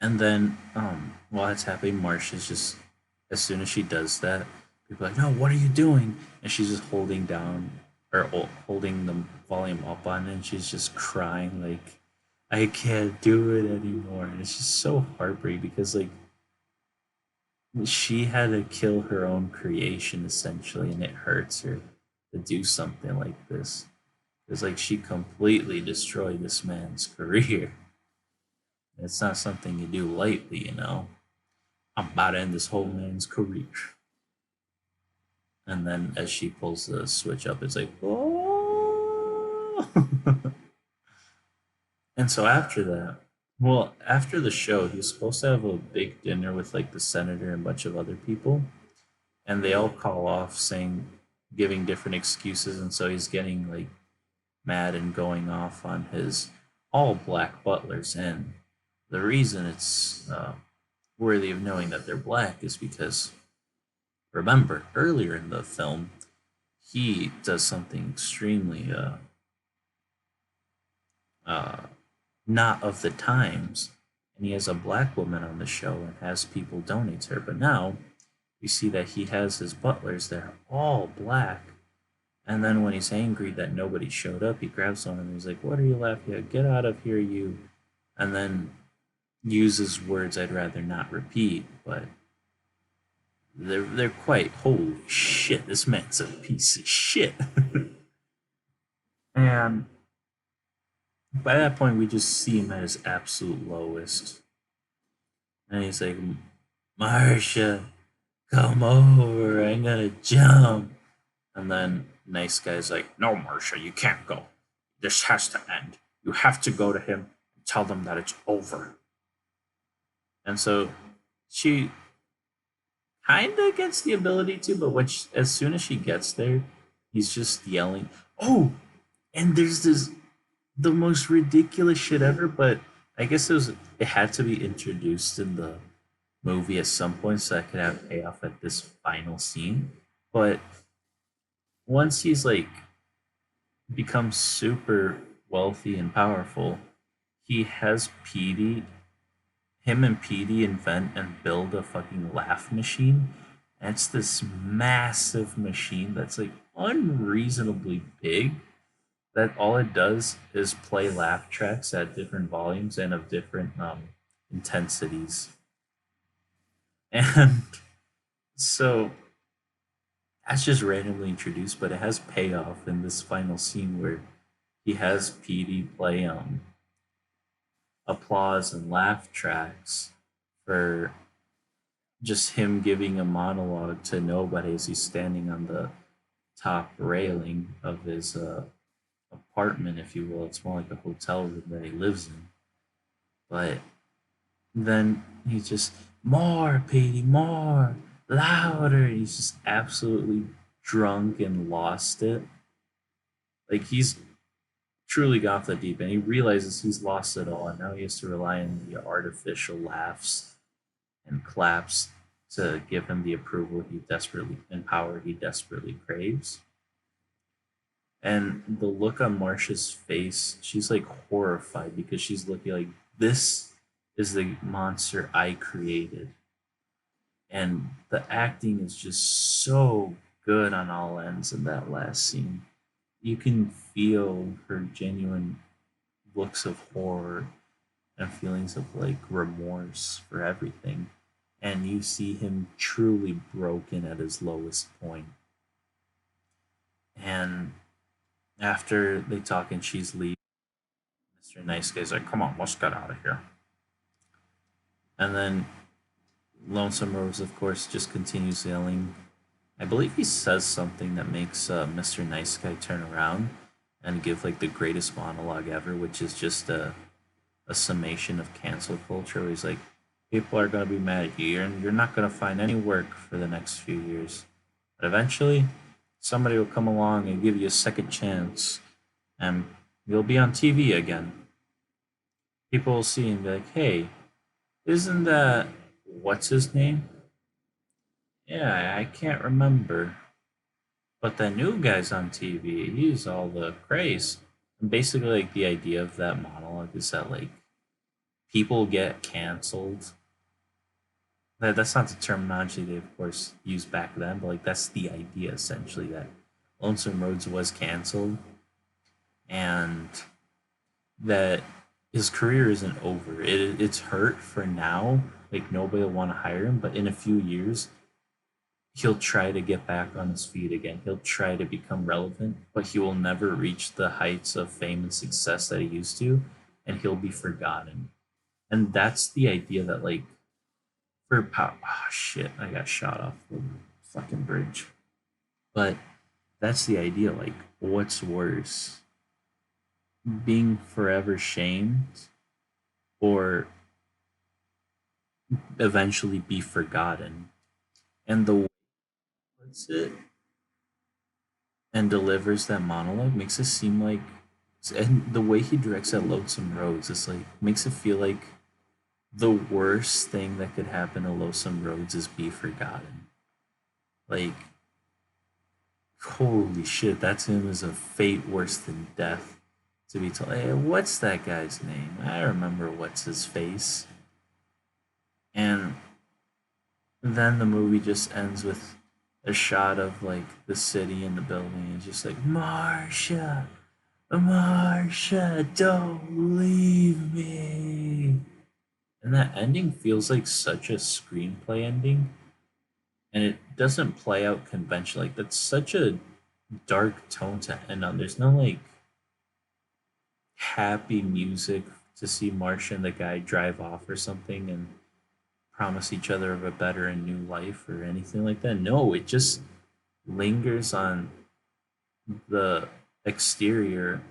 And then, while that's happening, Marsha's just, as soon as she does that, people are like, "No, what are you doing?" And she's just holding down or holding the volume up on it, and she's just crying, like, "I can't do it anymore." And it's just so heartbreaking because, like, she had to kill her own creation essentially, and it hurts her to do something like this. It's like she completely destroyed this man's career. It's not something you do lightly, you know. "I'm about to end this whole man's career." And then as she pulls the switch up, it's like, "Oh." And so after that, well, after the show, he was supposed to have a big dinner with like the senator and a bunch of other people. And they all call off saying, giving different excuses. And so he's getting like mad and going off on his all black butlers. And the reason it's worthy of knowing that they're black is because, remember, earlier in the film, he does something extremely uh, not of the times, and he has a black woman on the show and has people donate to her. But now you see that he has his butlers that are all black. And then when he's angry that nobody showed up, he grabs one and he's like, "What are you laughing at? Get out of here, you." And then uses words I'd rather not repeat, but they're quite, "Holy shit, this man's a piece of shit." And by that point, we just see him at his absolute lowest. And he's like, "Marsha, come over. I'm gonna jump." And then nice guy's like, "No, Marsha, you can't go. This has to end. You have to go to him and tell them that it's over." And so she kind of gets the ability to, but which as soon as she gets there, he's just yelling, "Oh!" And there's this the most ridiculous shit ever, but I guess it had to be introduced in the movie at some point so I could have payoff at this final scene. But once he's like becomes super wealthy and powerful, he has Petey, him and Petey invent and build a fucking laugh machine. And it's this massive machine that's like unreasonably big. That all it does is play laugh tracks at different volumes and of different intensities. And so that's just randomly introduced, but it has payoff in this final scene where he has Petey play applause and laugh tracks for just him giving a monologue to nobody as he's standing on the top railing of his apartment, if you will. It's more like a hotel room that he lives in. But then he's just, more, Petey, more, louder. He's just absolutely drunk and lost it. Like he's truly got off the deep end. He realizes he's lost it all, and now he has to rely on the artificial laughs and claps to give him the approval he desperately and power he desperately craves. And the look on Marsha's face, she's like horrified because she's looking like, this is the monster I created. And the acting is just so good on all ends in that last scene. You can feel her genuine looks of horror and feelings of like remorse for everything. And you see him truly broken at his lowest point. And after they talk and she's leaving, Mr. Nice Guy's like, come on, let's get out of here. And then Lonesome Rose, of course, just continues yelling. I believe he says something that makes Mr. Nice Guy turn around and give like the greatest monologue ever, which is just a summation of cancel culture. Where he's like, people are going to be mad at you, and you're not going to find any work for the next few years. But eventually, somebody will come along and give you a second chance, and you'll be on TV again. People will see and be like, hey, isn't that what's his name? Yeah, I can't remember. But the new guy's on TV. He's all the craze. And basically, like, the idea of that monologue is that, like, people get canceled. That's not the terminology they, of course, used back then, but, like, that's the idea, essentially, that Lonesome Rhodes was canceled and that his career isn't over. It's hurt for now. Like, nobody will want to hire him, but in a few years, he'll try to get back on his feet again. He'll try to become relevant, but he will never reach the heights of fame and success that he used to, and he'll be forgotten. And that's the idea that, like, for power. Oh shit! I got shot off the fucking bridge. But that's the idea. Like, what's worse, being forever shamed, or eventually be forgotten? And the way he puts it and delivers that monologue makes it seem like, and the way he directs that Lonesome Rhodes is like, makes it feel like the worst thing that could happen to Lonesome Rhodes is be forgotten. Like, holy shit, that's him as a fate worse than death. To be told, hey, what's that guy's name? I remember what's his face. And then the movie just ends with a shot of like the city and the building. It's just like, Marsha, Marsha, don't leave me. And that ending feels like such a screenplay ending. And it doesn't play out conventionally. Like, that's such a dark tone to end on. There's no like happy music to see Marsha and the guy drive off or something and promise each other of a better and new life or anything like that. No, it just lingers on the exterior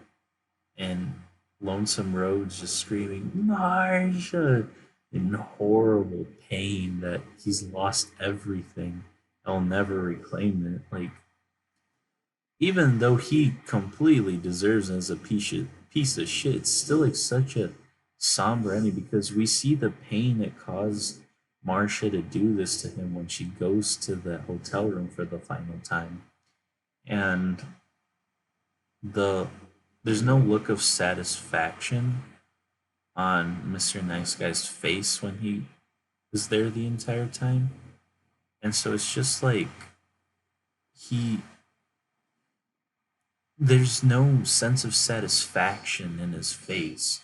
and Lonesome Rhodes just screaming, Marsha, in horrible pain that he's lost everything. He'll never reclaim it. Like, even though he completely deserves it as a piece of shit, it's still like such a somber ending because we see the pain it caused Marsha to do this to him when she goes to the hotel room for the final time. And the there's no look of satisfaction on Mr. Nice Guy's face when he is there the entire time. And so it's just like he there's no sense of satisfaction in his face.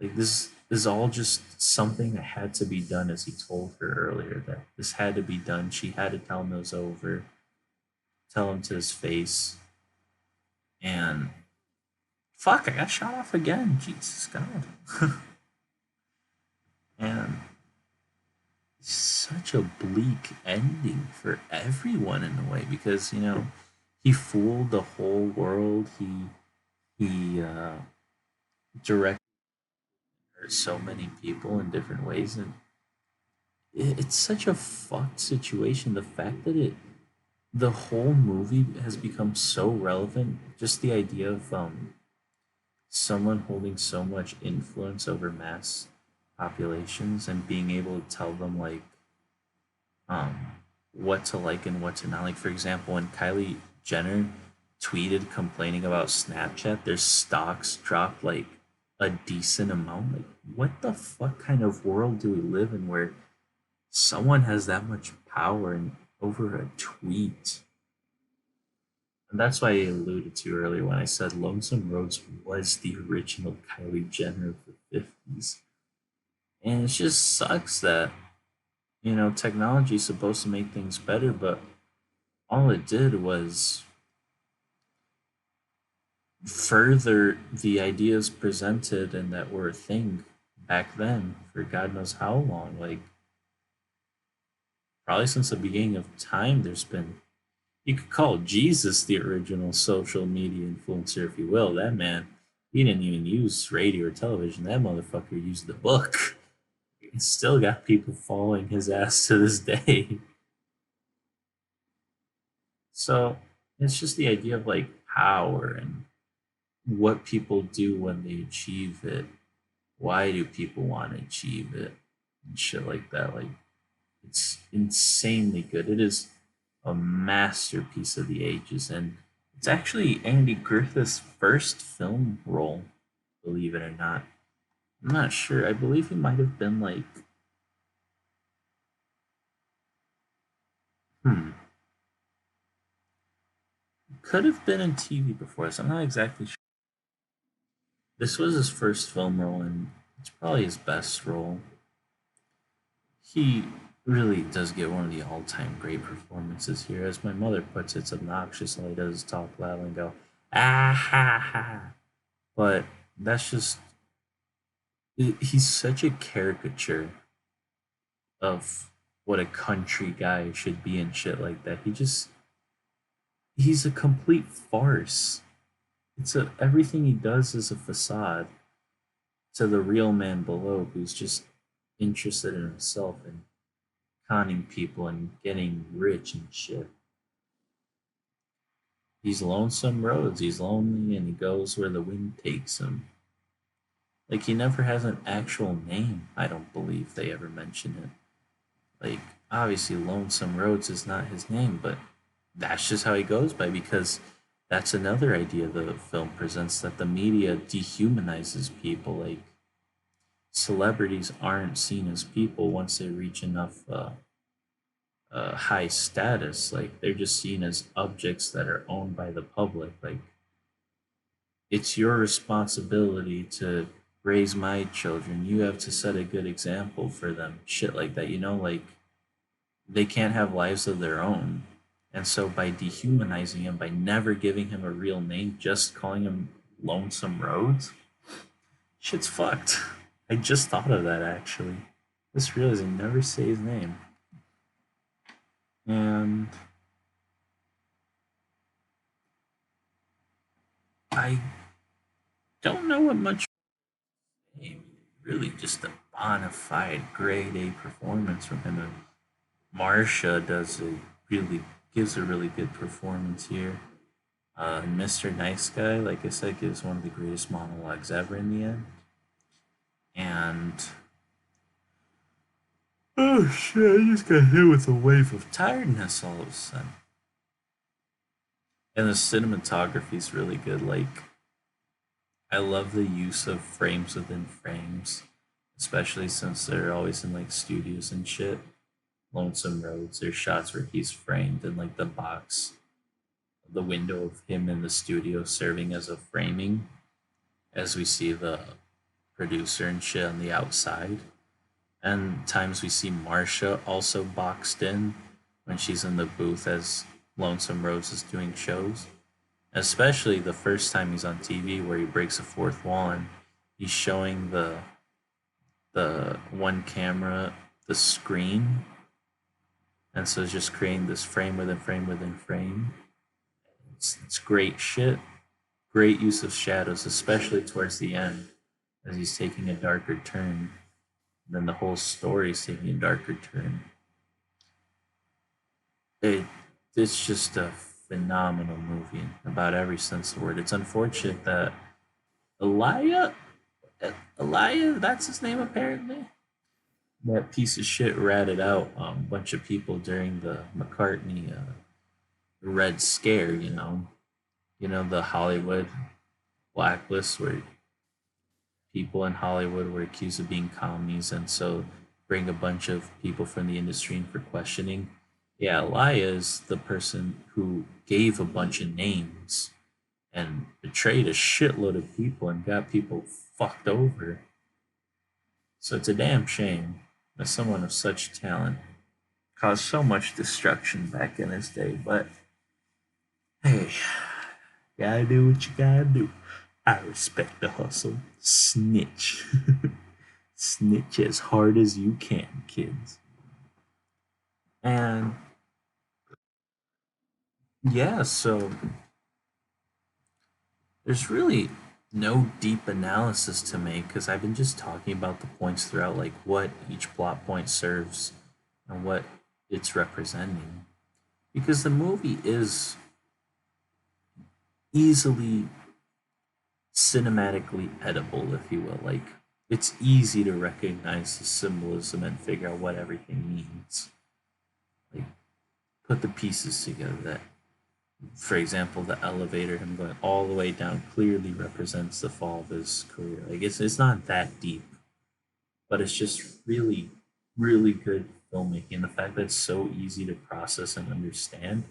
Like, this is all just something that had to be done, as he told her earlier, that this had to be done. She had to tell him it was over. tell him to his face. And fuck, I got shot off again. Jesus God. And such a bleak ending for everyone in a way because he fooled the whole world. He directed so many people in different ways, and it's such a fucked situation. The fact that the whole movie has become so relevant. Just the idea of someone holding so much influence over mass populations and being able to tell them like um what to like and what to not like. For example, when Kylie Jenner tweeted complaining about Snapchat, their stocks dropped like a decent amount. Like, what the fuck kind of world do we live in where someone has that much power and over a tweet? And that's why I alluded to earlier when I said Lonesome Rhodes was the original Kylie Jenner of the 50s. And it just sucks that, technology is supposed to make things better, but all it did was further the ideas presented and that were a thing back then for God knows how long. Like, probably since the beginning of time, there's been, you could call Jesus the original social media influencer, if you will. That man, he didn't even use radio or television. That motherfucker used the book. He's still got people following his ass to this day. So it's just the idea of like power and what people do when they achieve it. Why do people want to achieve it? And shit like that. Like, it's insanely good. It is a masterpiece of the ages, and it's actually Andy Griffith's first film role, believe it or not. I'm not sure. I believe he might have been like, hmm, could have been in TV before, so I'm not exactly sure. This was his first film role, and it's probably his best role. He really does get one of the all-time great performances here. As my mother puts it, it's obnoxious. All he does is talk loud and go, ah ha ha. But that's just, he's such a caricature of what a country guy should be and shit like that. He's a complete farce. Everything he does is a facade to the real man below who's just interested in himself and conning people and getting rich and shit. He's lonesome roads. He's lonely and he goes where the wind takes him. Like, he never has an actual name. I don't believe they ever mention it. Like, obviously, Lonesome Roads is not his name, but that's just how he goes by because that's another idea the film presents, that the media dehumanizes people. Like, celebrities aren't seen as people once they reach enough high status. Like, they're just seen as objects that are owned by the public. Like, it's your responsibility to raise my children. You have to set a good example for them. Shit like that, like they can't have lives of their own. And so by dehumanizing him, by never giving him a real name, just calling him Lonesome Rhodes, shit's fucked. I just thought of that actually. Just realized I never say his name. And I don't know what much. Really, just a bona fide grade A performance from him. And Marsha gives a really good performance here. Mr. Nice Guy, like I said, gives one of the greatest monologues ever in the end. And oh shit, I just got hit with a wave of tiredness all of a sudden. And the cinematography is really good. Like, I love the use of frames within frames, especially since they're always in like studios and shit. Lonesome Roads, there's shots where he's framed in like the box, the window of him in the studio serving as a framing, as we see the producer and shit on the outside. And times we see Marsha also boxed in when she's in the booth as Lonesome Roses doing shows, especially the first time he's on TV where he breaks a fourth wall and he's showing the one camera the screen, and so it's just creating this frame within frame within frame. It's great shit. Great use of shadows, especially towards the end as he's taking a darker turn. And then the whole story is taking a darker turn. It, it's just a phenomenal movie about every sense of the word. It's unfortunate that Elia, Elia, that's his name apparently. That piece of shit ratted out a bunch of people during the McCartney Red Scare. The Hollywood blacklist where people in Hollywood were accused of being commies, and so bring a bunch of people from the industry in for questioning. Yeah, Elia is the person who gave a bunch of names and betrayed a shitload of people and got people fucked over. So it's a damn shame that someone of such talent caused so much destruction back in his day. But hey, gotta do what you gotta do. I respect the hustle. Snitch. Snitch as hard as you can, kids. And yeah, so there's really no deep analysis to make because I've been just talking about the points throughout, like what each plot point serves and what it's representing. Because the movie is easily cinematically edible, if you will. Like, it's easy to recognize the symbolism and figure out what everything means. Like, put the pieces together. That, for example, the elevator, him going all the way down, clearly represents the fall of his career. Like, it's not that deep, but it's just really, really good filmmaking. The fact that it's so easy to process and understand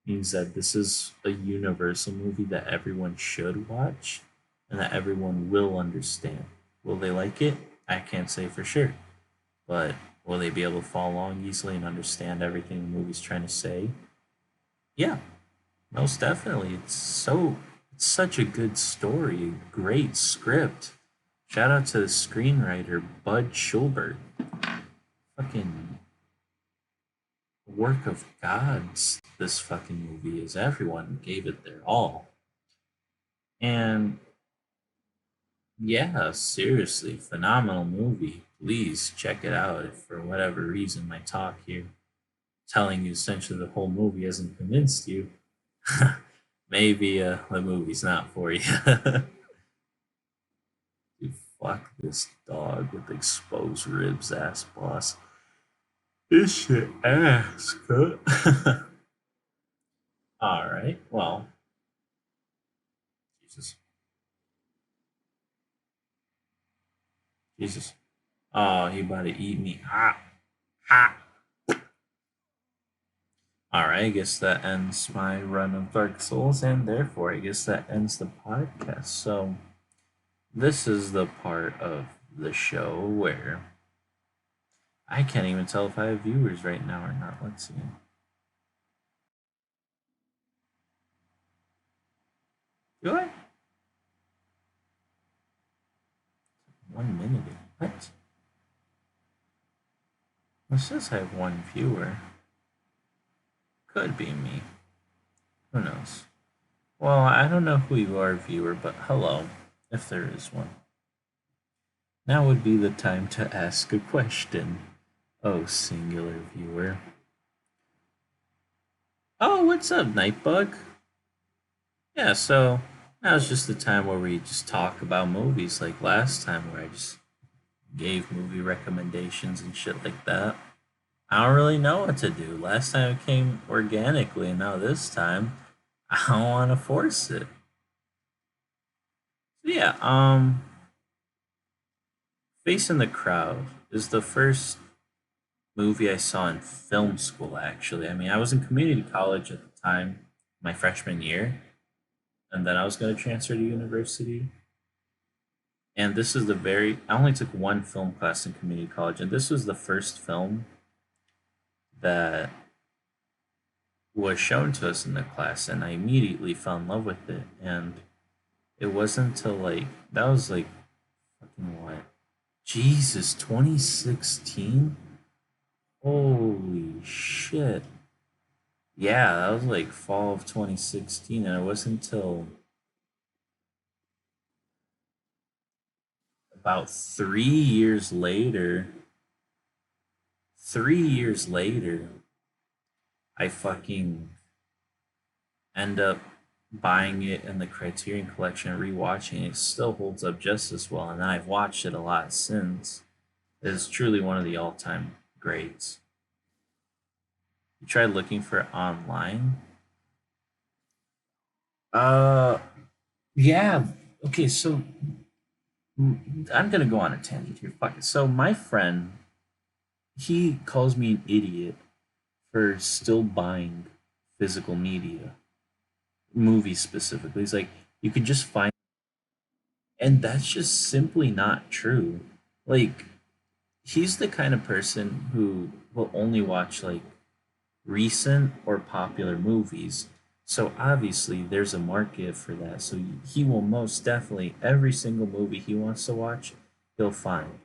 means that this is a universal movie that everyone should watch and that everyone will understand. Will they like it? I can't say for sure. But will they be able to follow along easily and understand everything the movie's trying to say? Yeah, most definitely. It's such a good story, great script. Shout out to the screenwriter Bud Schulberg. Fucking work of gods this fucking movie is. Everyone gave it their all. And yeah, seriously, phenomenal movie. Please check it out if for whatever reason my talk here telling you essentially the whole movie hasn't convinced you. Maybe the movie's not for you. Dude, fuck this dog with exposed ribs, ass boss. This shit ass, cut. All right, well, Jesus, Jesus. Oh, he about to eat me. Ha, ha. All right, I guess that ends my run of Dark Souls, and therefore, I guess that ends the podcast. So, this is the part of the show where I can't even tell if I have viewers right now or not. Let's see. Do I? 1 minute. What? It says I have one viewer. Could be me. Who knows? Well, I don't know who you are, viewer, but hello, if there is one. Now would be the time to ask a question. Oh, singular viewer. Oh, what's up, Nightbug? Yeah, so now's just the time where we just talk about movies like last time, where I just gave movie recommendations and shit like that. I don't really know what to do. Last time it came organically, and now this time I don't want to force it. So yeah, Facing the Crowd is the first movie I saw in film school, actually. I mean, I was in community college at the time, my freshman year, and then I was going to transfer to university. And this is I only took one film class in community college, and this was the first film that was shown to us in the class, and I immediately fell in love with it. And it wasn't until like that was like fucking what? Jesus, 2016? Holy shit. Yeah, that was like fall of 2016, and it wasn't until about 3 years later, 3 years later, I fucking end up buying it in the Criterion Collection and rewatching it. It still holds up just as well, and then I've watched it a lot since. It's truly one of the all-time greats. You tried looking for it online? Uh, yeah. Okay, so I'm gonna go on a tangent here. Fuck it. So my friend, he calls me an idiot for still buying physical media, movies specifically. He's like, you could just find, and that's just simply not true. Like, he's the kind of person who will only watch like recent or popular movies. So obviously there's a market for that. So he will most definitely every single movie he wants to watch, he'll find.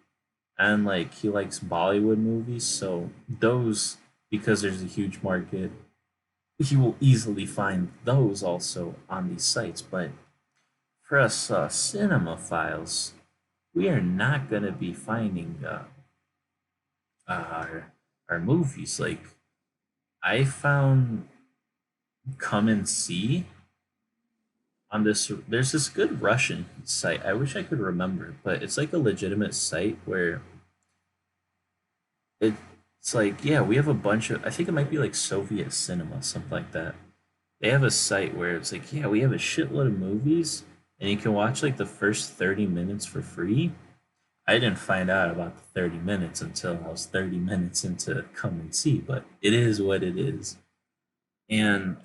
And like he likes Bollywood movies, so those because there's a huge market, he will easily find those also on these sites. But for us cinema files, we are not going to be finding our movies. Like I found Come and See on this. There's this good Russian site. I wish I could remember, but it's like a legitimate site where it's like yeah, we have a bunch of. I think it might be like Soviet cinema, something like that. They have a site where it's like yeah, we have a shitload of movies, and you can watch like the first 30 minutes for free. I didn't find out about the 30 minutes until I was 30 minutes into Come and See, but it is what it is. And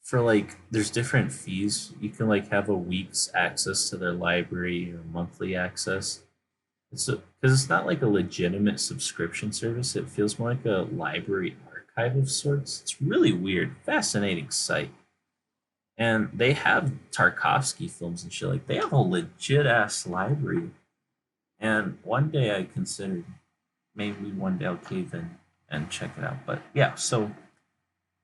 for like there's different fees. You can like have a week's access to their library or monthly access. It's because it's not like a legitimate subscription service. It feels more like a library archive of sorts. It's really weird, fascinating site. And they have Tarkovsky films and shit. Like they have a legit ass library. And one day I considered maybe one day I'll cave in and check it out. But yeah, so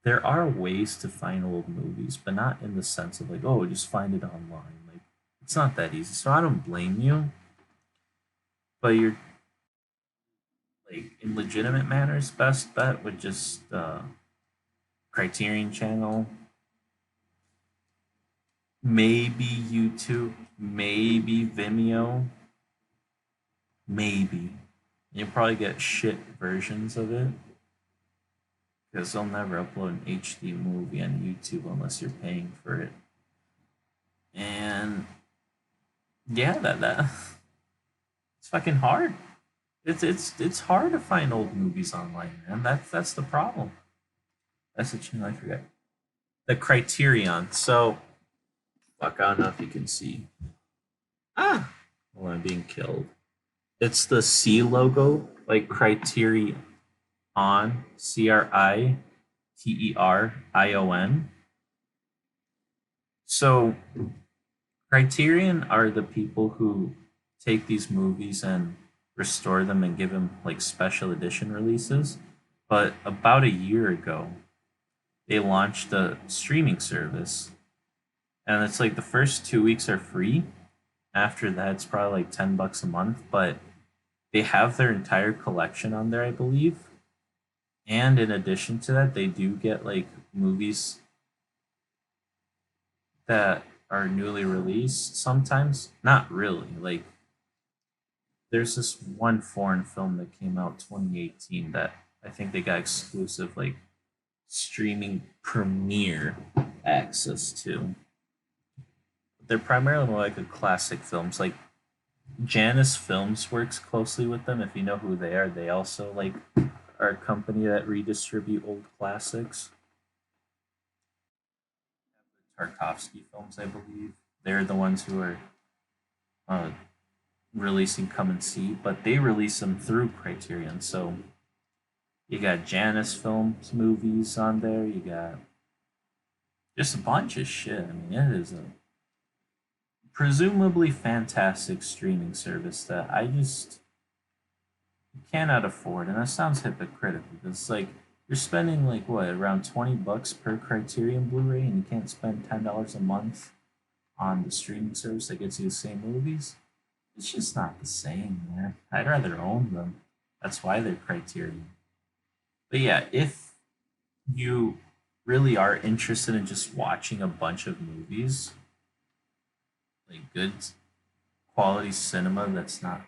there are ways to find old movies, but not in the sense of like, oh, just find it online. Like, it's not that easy. So I don't blame you, but you're like in legitimate manners, best bet would just Criterion Channel, maybe YouTube, maybe Vimeo, maybe. You'll probably get shit versions of it because they'll never upload an HD movie on YouTube unless you're paying for it. And yeah, that it's fucking hard. It's hard to find old movies online, man. That's the problem. That's the channel I forget. The Criterion. So fuck, I don't know if you can see. Ah, well, I'm being killed. It's the C logo, like Criterion, Criterion. So Criterion are the people who take these movies and restore them and give them like special edition releases. But about a year ago, they launched a streaming service, and it's like the first 2 weeks are free. After that, it's probably like $10 a month, but they have their entire collection on there, I believe. And in addition to that, they do get like movies that are newly released sometimes. Not really. Like there's this one foreign film that came out 2018 that I think they got exclusive like streaming premiere access to. They're primarily more like a classic films. Like Janus Films works closely with them. If you know who they are, they also like are a company that redistribute old classics. Tarkovsky films, I believe. They're the ones who are uh, releasing Come and See, but they release them through Criterion. So You got Janice Films movies on there. You got just a bunch of shit. I mean, it is a presumably fantastic streaming service that I just cannot afford. And that sounds hypocritical because it's like you're spending like what around $20 per Criterion Blu-ray, and you can't spend $10 a month on the streaming service that gets you the same movies. It's just not the same, man. I'd rather own them. That's why they're Criterion. But yeah, if you really are interested in just watching a bunch of movies, like good quality cinema that's not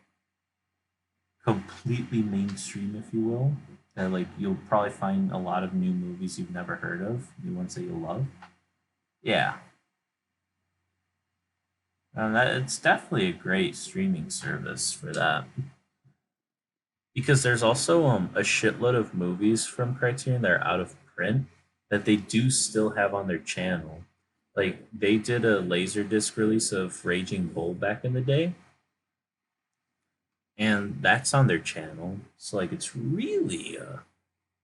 completely mainstream, if you will, that like you'll probably find a lot of new movies you've never heard of, new ones that you love. Yeah, it's definitely a great streaming service for that. Because there's also a shitload of movies from Criterion that are out of print that they do still have on their channel. Like they did a laserdisc release of Raging Bull back in the day, and that's on their channel. So like it's really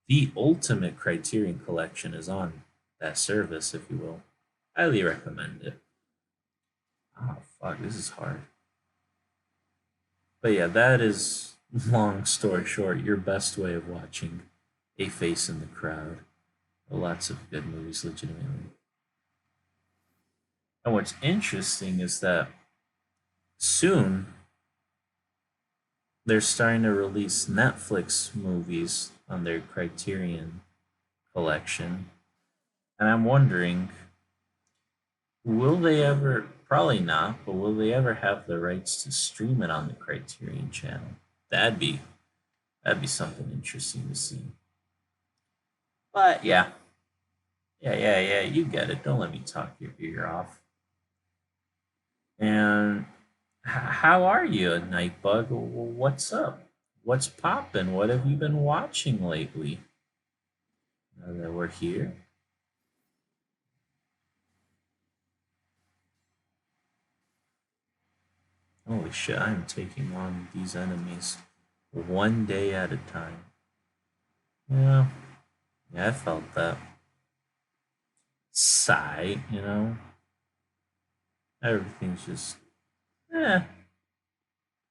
the ultimate Criterion collection is on that service, if you will. Highly recommend it. Oh fuck, this is hard. But yeah, that is long story short, your best way of watching A Face in the Crowd. Lots of good movies, legitimately. And what's interesting is that soon they're starting to release Netflix movies on their Criterion collection. And I'm wondering, will they ever, probably not, but will they ever have the rights to stream it on the Criterion channel? That'd be that'd be something interesting to see. But yeah, yeah, you get it. Don't let me talk your ear off. And how are you, Nightbug? What's up? What's poppin'? What have you been watching lately? Now that we're here. Holy shit, I'm taking on these enemies one day at a time. Yeah, yeah, I felt that. Sigh, Everything's just, eh,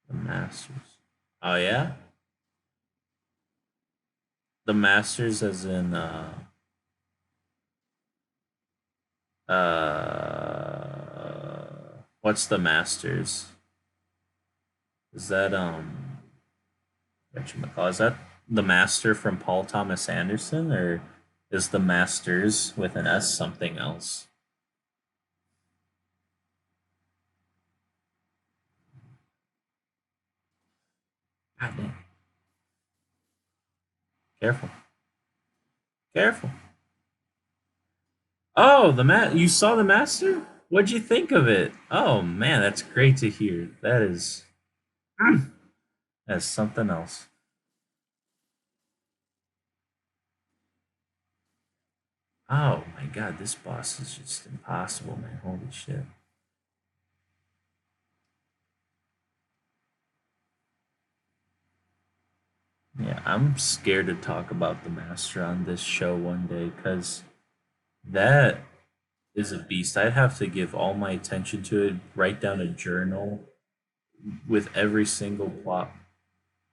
the Masters. Oh, yeah? The Masters, as in, what's the Masters? Is that whatchamacallit, is that the Master from Paul Thomas Anderson, or is the Masters with an S something else? God damn. Careful. Careful. Oh, you saw the Master? What'd you think of it? Oh man, that's great to hear. That's something else. Oh my god, this boss is just impossible, man. Holy shit. Yeah, I'm scared to talk about the Master on this show one day because that is a beast. I'd have to give all my attention to it, write down a journal with every single plot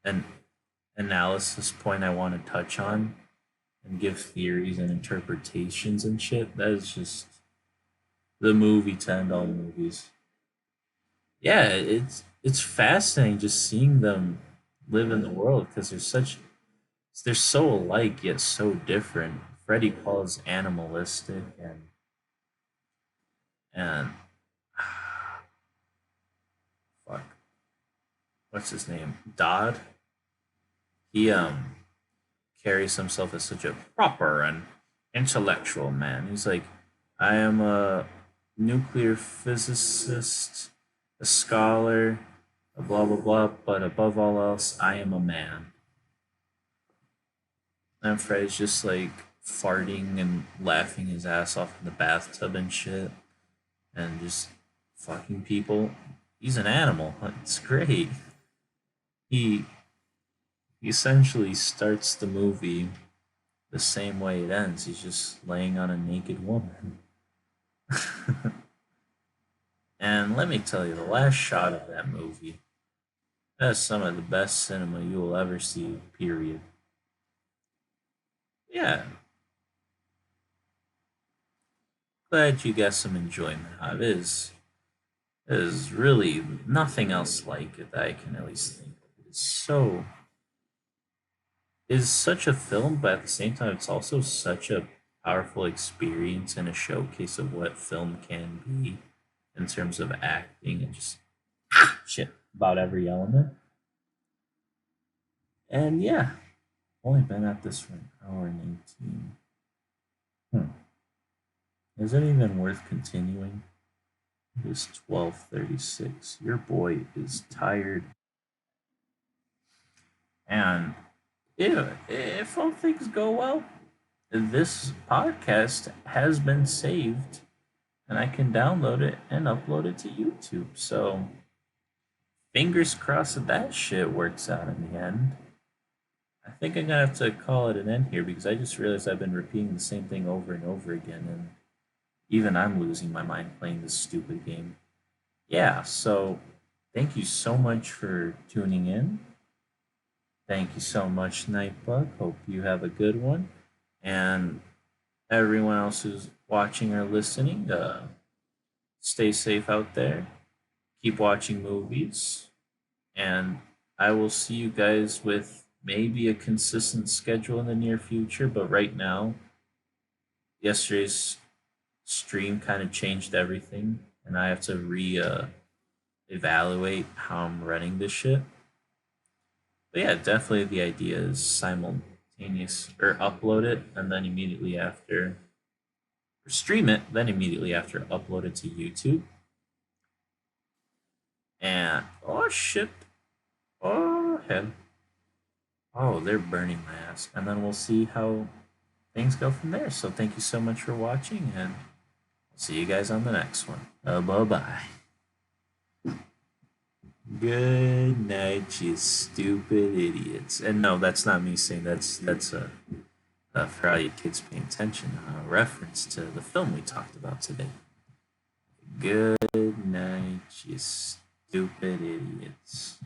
and analysis point I want to touch on and give theories and interpretations and shit. That is just the movie to end all movies. Yeah, it's fascinating just seeing them live in the world because they're so alike yet so different. Freddy calls animalistic and fuck, what's his name? Dodd. He carries himself as such a proper and intellectual man. He's like, I am a nuclear physicist, a scholar, a blah blah blah, but above all else, I am a man. And Fred's just like farting and laughing his ass off in the bathtub and shit, and just fucking people. He's an animal. It's great. He He essentially starts the movie the same way it ends. He's just laying on a naked woman. And let me tell you, the last shot of that movie, that's some of the best cinema you will ever see, period. Yeah, glad you got some enjoyment out of it. Is really nothing else like it that I can at least think of. It's so is such a film, but at the same time, it's also such a powerful experience and a showcase of what film can be in terms of acting and just shit about every element. And yeah, only been at this for an hour and 18. Hmm. Is it even worth continuing? It is 12:36. Your boy is tired. And if all things go well, this podcast has been saved and I can download it and upload it to YouTube. So fingers crossed that that shit works out in the end. I think I'm gonna have to call it an end here because I just realized I've been repeating the same thing over and over again, and even I'm losing my mind playing this stupid game. Yeah, so thank you so much for tuning in. Thank you so much, Nightbug. Hope you have a good one. And everyone else who's watching or listening, stay safe out there. Keep watching movies. And I will see you guys with maybe a consistent schedule in the near future. But right now, yesterday's stream kind of changed everything. And I have to evaluate how I'm running this shit. But yeah, definitely the idea is simultaneous or upload it and then immediately after or stream it, then immediately after upload it to YouTube. And oh shit. Oh hell. Oh, they're burning my ass. And then we'll see how things go from there. So thank you so much for watching and I'll see you guys on the next one. Bye bye. Good night, you stupid idiots. And no, that's not me saying that's for all you kids paying attention, a reference to the film we talked about today. Good night, you stupid idiots.